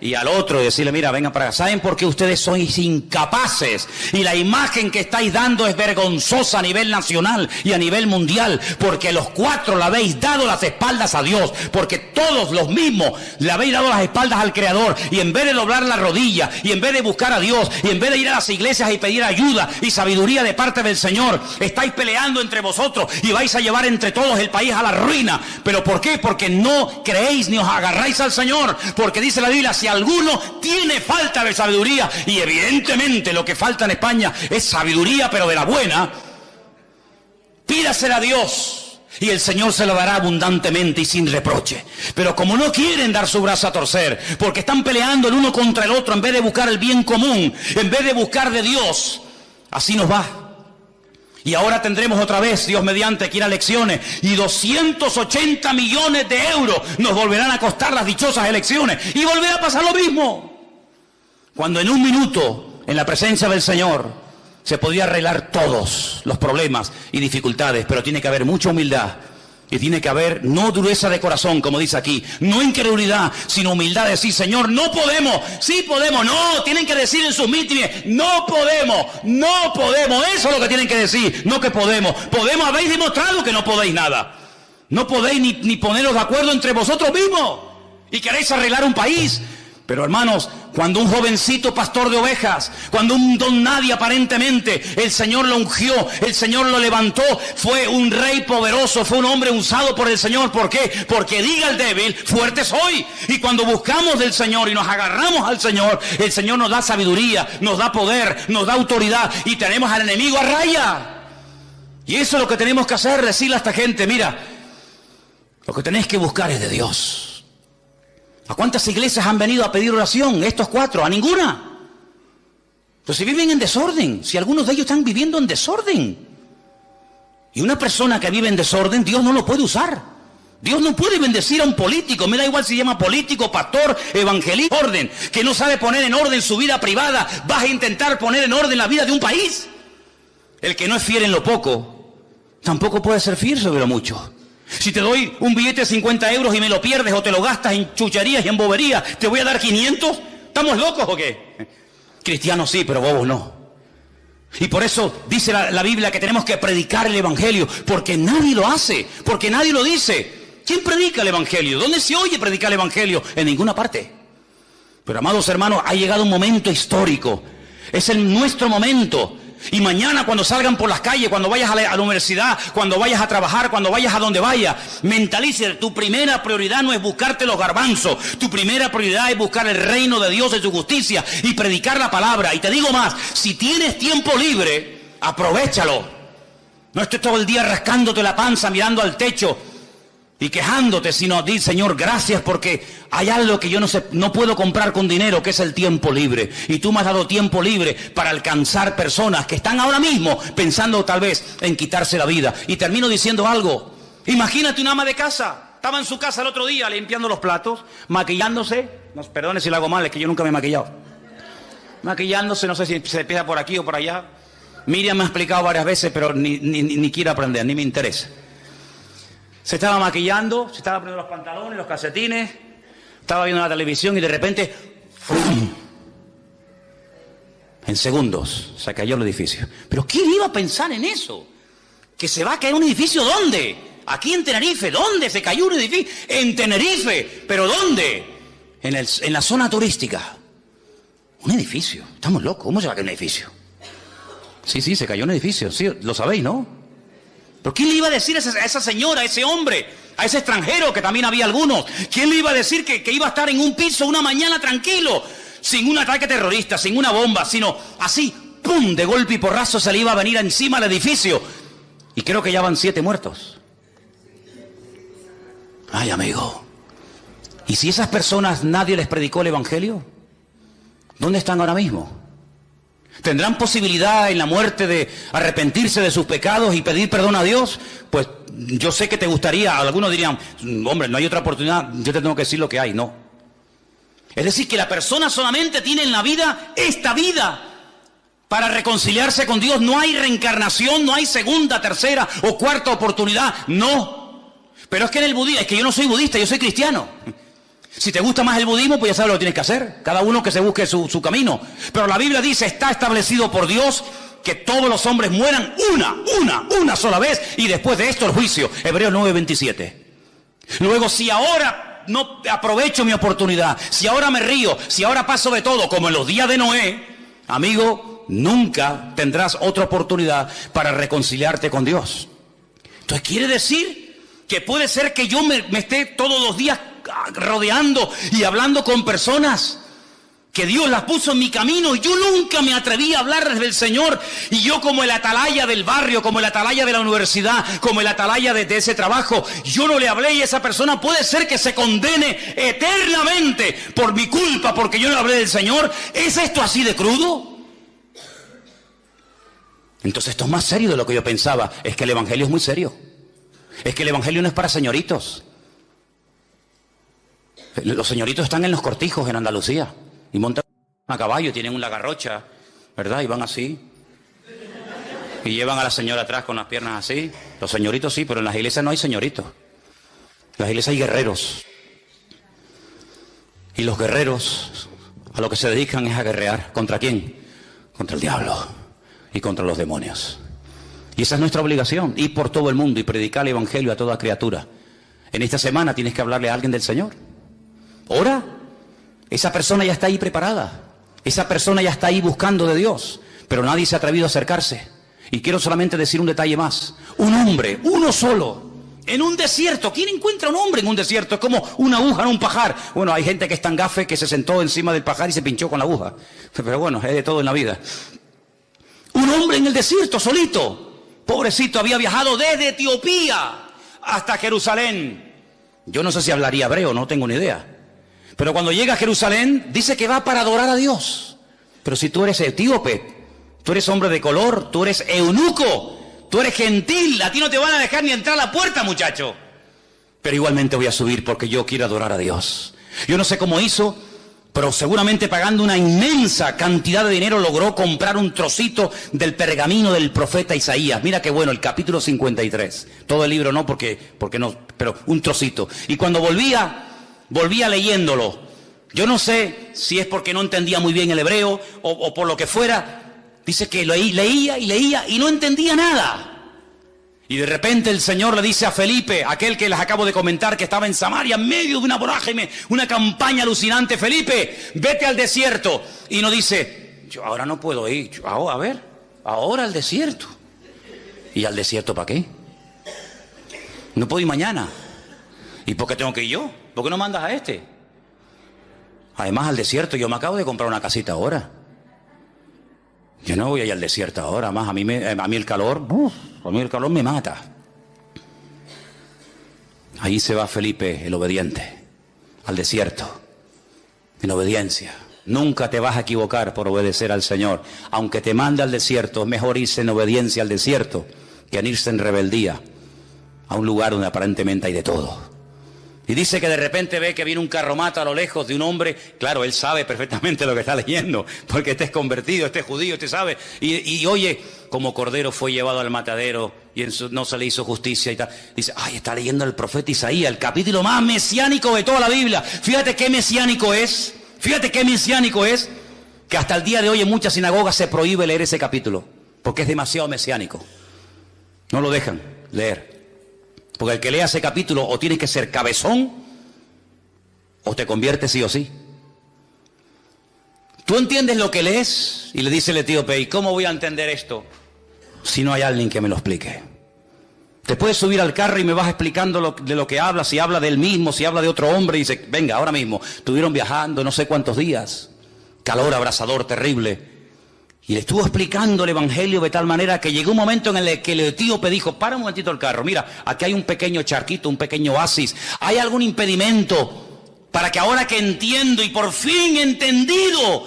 y al otro, y decirle, mira, vengan para acá. ¿Saben por qué ustedes sois incapaces? Y la imagen que estáis dando es vergonzosa a nivel nacional y a nivel mundial, porque los cuatro le habéis dado las espaldas a Dios, porque todos los mismos le habéis dado las espaldas al Creador, y en vez de doblar la rodilla, y en vez de buscar a Dios, y en vez de ir a las iglesias y pedir ayuda y sabiduría de parte del Señor, estáis peleando entre vosotros y vais a llevar entre todos el país a la ruina. ¿Pero por qué? Porque no creéis ni os agarráis al Señor, porque dice la Biblia, si alguno tiene falta de sabiduría, y evidentemente lo que falta en España es sabiduría, pero de la buena, pídasela a Dios y el Señor se lo dará abundantemente y sin reproche. Pero como no quieren dar su brazo a torcer, porque están peleando el uno contra el otro en vez de buscar el bien común, en vez de buscar de Dios, así nos va. Y ahora tendremos otra vez, Dios mediante, que ir a elecciones, y 280 millones de euros nos volverán a costar las dichosas elecciones, y volverá a pasar lo mismo. Cuando en un minuto, en la presencia del Señor, se podría arreglar todos los problemas y dificultades, pero tiene que haber mucha humildad, y tiene que haber no dureza de corazón, como dice aquí, no incredulidad, sino humildad de decir, Señor, no podemos, sí podemos, no, tienen que decir en sus mítines, no podemos, eso es lo que tienen que decir, no que podemos, habéis demostrado que no podéis nada, no podéis ni poneros de acuerdo entre vosotros mismos, y queréis arreglar un país. Pero hermanos, cuando un jovencito pastor de ovejas, cuando un don nadie aparentemente, el Señor lo ungió, el Señor lo levantó, fue un rey poderoso, fue un hombre usado por el Señor. ¿Por qué? Porque diga el débil, fuerte soy. Y cuando buscamos del Señor y nos agarramos al Señor, el Señor nos da sabiduría, nos da poder, nos da autoridad, y tenemos al enemigo a raya. Y eso es lo que tenemos que hacer, decirle a esta gente, mira, lo que tenéis que buscar es de Dios. ¿A cuántas iglesias han venido a pedir oración? Estos 4, a ninguna. Pues si viven en desorden, si algunos de ellos están viviendo en desorden. Y una persona que vive en desorden, Dios no lo puede usar. Dios no puede bendecir a un político, me da igual si se llama político, pastor, evangelista, orden, que no sabe poner en orden su vida privada, vas a intentar poner en orden la vida de un país. El que no es fiel en lo poco, tampoco puede ser fiel sobre lo mucho. Si te doy un billete de 50 euros y me lo pierdes o te lo gastas en chucherías y en boberías, ¿te voy a dar 500? ¿Estamos locos o qué? Cristianos sí, pero bobos no. Y por eso dice la Biblia que tenemos que predicar el Evangelio, porque nadie lo hace, porque nadie lo dice. ¿Quién predica el Evangelio? ¿Dónde se oye predicar el Evangelio? En ninguna parte. Pero amados hermanos, ha llegado un momento histórico. Es nuestro momento. Y mañana cuando salgan por las calles, cuando vayas a la universidad, cuando vayas a trabajar, cuando vayas a donde vayas, mentalice, tu primera prioridad no es buscarte los garbanzos. Tu primera prioridad es buscar el reino de Dios y su justicia y predicar la palabra. Y te digo más, si tienes tiempo libre, aprovéchalo. No estés todo el día rascándote la panza, mirando al techo y quejándote, sino di, Señor, gracias porque hay algo que yo no puedo comprar con dinero, que es el tiempo libre. Y tú me has dado tiempo libre para alcanzar personas que están ahora mismo pensando tal vez en quitarse la vida. Y termino diciendo algo. Imagínate una ama de casa. Estaba en su casa el otro día limpiando los platos, maquillándose. No, perdone si lo hago mal, es que yo nunca me he maquillado. Maquillándose, no sé si se empieza por aquí o por allá. Miriam me ha explicado varias veces, pero ni quiero aprender, ni me interesa. Se estaba maquillando, se estaba poniendo los pantalones, los calcetines, estaba viendo la televisión y de repente, ¡fum! En segundos se cayó el edificio. ¿Pero quién iba a pensar en eso? ¿Que se va a caer un edificio dónde? Aquí en Tenerife. ¿Dónde se cayó un edificio? En Tenerife. ¿Pero dónde? En la zona turística. Un edificio. Estamos locos. ¿Cómo se va a caer un edificio? Sí, se cayó un edificio. Sí, lo sabéis, ¿no? ¿Pero quién le iba a decir a esa señora, a ese hombre, a ese extranjero, que también había algunos? ¿Quién le iba a decir que iba a estar en un piso una mañana tranquilo, sin un ataque terrorista, sin una bomba, sino así, ¡pum!, de golpe y porrazo se le iba a venir encima al edificio? Y creo que ya van 7 muertos. Ay, amigo. ¿Y si esas personas nadie les predicó el Evangelio? ¿Dónde están ahora mismo? ¿Tendrán posibilidad en la muerte de arrepentirse de sus pecados y pedir perdón a Dios? Pues yo sé que te gustaría, algunos dirían, hombre, no hay otra oportunidad, yo te tengo que decir lo que hay. No. Es decir, que la persona solamente tiene en la vida esta vida para reconciliarse con Dios. No hay reencarnación, no hay segunda, tercera o cuarta oportunidad, no. Pero es que en el budismo, es que yo no soy budista, yo soy cristiano. Si te gusta más el budismo, pues ya sabes lo que tienes que hacer. Cada uno que se busque su camino. Pero la Biblia dice, está establecido por Dios que todos los hombres mueran una sola vez y después de esto el juicio. Hebreos 9:27. Luego, si ahora no aprovecho mi oportunidad, si ahora me río, si ahora paso de todo, como en los días de Noé, amigo, nunca tendrás otra oportunidad para reconciliarte con Dios. Entonces quiere decir que puede ser que yo me esté todos los días rodeando y hablando con personas que Dios las puso en mi camino y yo nunca me atreví a hablarles del Señor, y yo como el atalaya del barrio, como el atalaya de la universidad, como el atalaya de ese trabajo, yo no le hablé, y esa persona puede ser que se condene eternamente por mi culpa porque yo no le hablé del Señor. ¿Es esto así de crudo? Entonces esto es más serio de lo que yo pensaba. Es que el Evangelio es muy serio. Es que el Evangelio no es para señoritos. Los señoritos están en los cortijos en Andalucía y montan a caballo, tienen una garrocha, ¿verdad? Y van así. Y llevan a la señora atrás con las piernas así. Los señoritos sí, pero en las iglesias no hay señoritos. En las iglesias hay guerreros. Y los guerreros a lo que se dedican es a guerrear. ¿Contra quién? Contra el diablo y contra los demonios. Y esa es nuestra obligación, ir por todo el mundo y predicar el Evangelio a toda criatura. En esta semana tienes que hablarle a alguien del Señor. Ora. Esa persona ya está ahí preparada. Esa persona ya está ahí buscando de Dios. Pero nadie se ha atrevido a acercarse. Y quiero solamente decir un detalle más. Un hombre, uno solo, en un desierto. ¿Quién encuentra un hombre en un desierto? Es como una aguja en un pajar. Bueno, hay gente que es tan gafe que se sentó encima del pajar y se pinchó con la aguja. Pero bueno, es de todo en la vida. Un hombre en el desierto, solito. Pobrecito, había viajado desde Etiopía hasta Jerusalén. Yo no sé si hablaría hebreo, no tengo ni idea. Pero cuando llega a Jerusalén, dice que va para adorar a Dios. Pero si tú eres etíope, tú eres hombre de color, tú eres eunuco, tú eres gentil, a ti no te van a dejar ni entrar a la puerta, muchacho. Pero igualmente voy a subir porque yo quiero adorar a Dios. Yo no sé cómo hizo, pero seguramente pagando una inmensa cantidad de dinero logró comprar un trocito del pergamino del profeta Isaías. Mira qué bueno, el capítulo 53. Todo el libro no, porque no, pero un trocito. Y cuando volvía leyéndolo. Yo no sé si es porque no entendía muy bien el hebreo o por lo que fuera. Dice que leía y no entendía nada. Y de repente el Señor le dice a Felipe, aquel que les acabo de comentar que estaba en Samaria, en medio de una vorágine, una campaña alucinante: Felipe, vete al desierto. Y no dice, yo ahora no puedo ir, ahora al desierto. ¿Y al desierto para qué? No puedo ir mañana. ¿Y por qué tengo que ir yo? ¿Por qué no mandas a este? Además, al desierto, yo me acabo de comprar una casita ahora. Yo no voy a ir al desierto ahora, más a mí el calor me mata. Ahí se va Felipe, el obediente, al desierto, en obediencia. Nunca te vas a equivocar por obedecer al Señor. Aunque te mande al desierto, es mejor irse en obediencia al desierto que en irse en rebeldía a un lugar donde aparentemente hay de todo. Y dice que de repente ve que viene un carromato a lo lejos de un hombre. Claro, él sabe perfectamente lo que está leyendo, porque este es convertido, este es judío, este sabe. Y oye, como cordero fue llevado al matadero y no se le hizo justicia y tal. Dice, ay, está leyendo el profeta Isaías, el capítulo más mesiánico de toda la Biblia. Fíjate qué mesiánico es, que hasta el día de hoy en muchas sinagogas se prohíbe leer ese capítulo, porque es demasiado mesiánico. No lo dejan leer. Porque el que lea ese capítulo o tiene que ser cabezón o te conviertes sí o sí. Tú entiendes lo que lees y le dice el etíope, ¿y cómo voy a entender esto si no hay alguien que me lo explique? Te puedes subir al carro y me vas explicando de lo que habla, si habla del mismo, si habla de otro hombre, y dice, venga, ahora mismo, estuvieron viajando no sé cuántos días, calor abrasador terrible. Y le estuvo explicando el evangelio de tal manera que llegó un momento en el que el etíope dijo, para un momentito el carro, mira, aquí hay un pequeño charquito, un pequeño oasis, ¿hay algún impedimento para que ahora que entiendo y por fin he entendido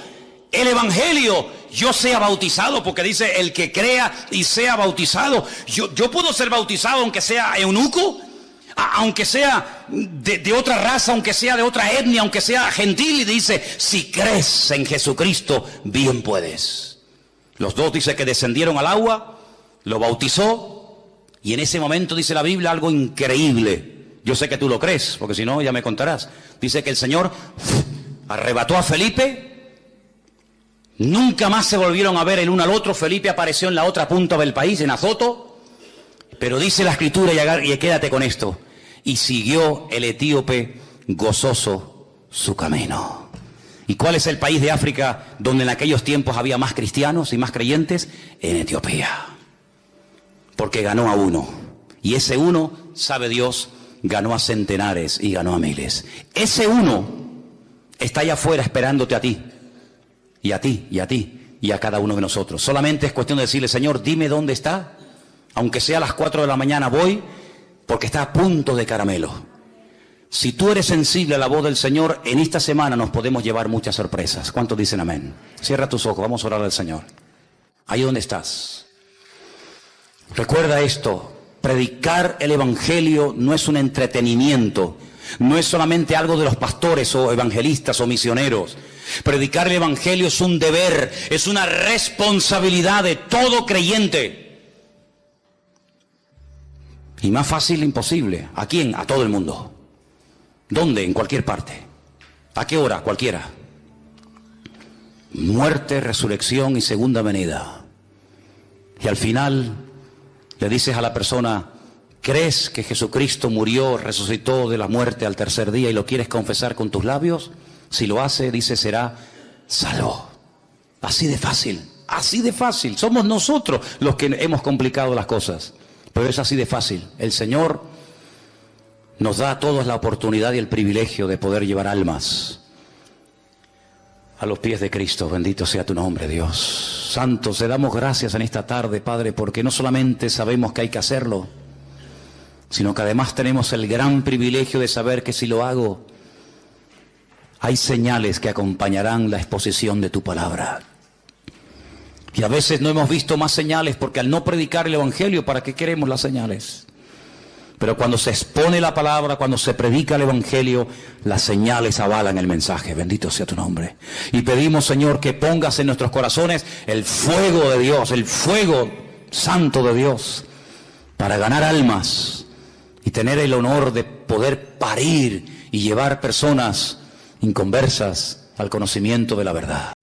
el evangelio, yo sea bautizado? Porque dice, el que crea y sea bautizado. Yo puedo ser bautizado aunque sea eunuco, aunque sea de otra raza, aunque sea de otra etnia, aunque sea gentil. Y dice, si crees en Jesucristo, bien puedes. Los dos dice que descendieron al agua, lo bautizó, y en ese momento dice la Biblia algo increíble. Yo sé que tú lo crees, porque si no ya me contarás. Dice que el Señor arrebató a Felipe, nunca más se volvieron a ver el uno al otro. Felipe apareció en la otra punta del país, en Azoto, pero dice la Escritura, y quédate con esto, y siguió el etíope gozoso su camino. ¿Y cuál es el país de África donde en aquellos tiempos había más cristianos y más creyentes? En Etiopía. Porque ganó a uno. Y ese uno, sabe Dios, ganó a centenares y ganó a miles. Ese uno está allá afuera esperándote a ti. Y a ti, y a ti, y a cada uno de nosotros. Solamente es cuestión de decirle, Señor, dime dónde está. Aunque sea a las 4 de la mañana voy, porque está a punto de caramelo. Si tú eres sensible a la voz del Señor, en esta semana nos podemos llevar muchas sorpresas. ¿Cuántos dicen amén? Cierra tus ojos, vamos a orar al Señor. Ahí donde estás. Recuerda esto, predicar el evangelio no es un entretenimiento, no es solamente algo de los pastores o evangelistas o misioneros. Predicar el evangelio es un deber, es una responsabilidad de todo creyente. Y más fácil imposible. ¿A quién? A todo el mundo. ¿Dónde? En cualquier parte. ¿A qué hora? Cualquiera. Muerte, resurrección y segunda venida. Y al final le dices a la persona, ¿crees que Jesucristo murió, resucitó de la muerte al tercer día y lo quieres confesar con tus labios? Si lo hace, dice, será salvo. Así de fácil, así de fácil. Somos nosotros los que hemos complicado las cosas, pero es así de fácil. El Señor nos da a todos la oportunidad y el privilegio de poder llevar almas. a los pies de Cristo. Bendito sea tu nombre, Dios. Santo, te damos gracias en esta tarde, Padre, porque no solamente sabemos que hay que hacerlo, sino que además tenemos el gran privilegio de saber que si lo hago, hay señales que acompañarán la exposición de tu palabra. Y a veces no hemos visto más señales porque al no predicar el Evangelio, ¿para qué queremos las señales? Pero cuando se expone la palabra, cuando se predica el Evangelio, las señales avalan el mensaje. Bendito sea tu nombre. Y pedimos, Señor, que pongas en nuestros corazones el fuego de Dios, el fuego santo de Dios, para ganar almas y tener el honor de poder parir y llevar personas inconversas al conocimiento de la verdad.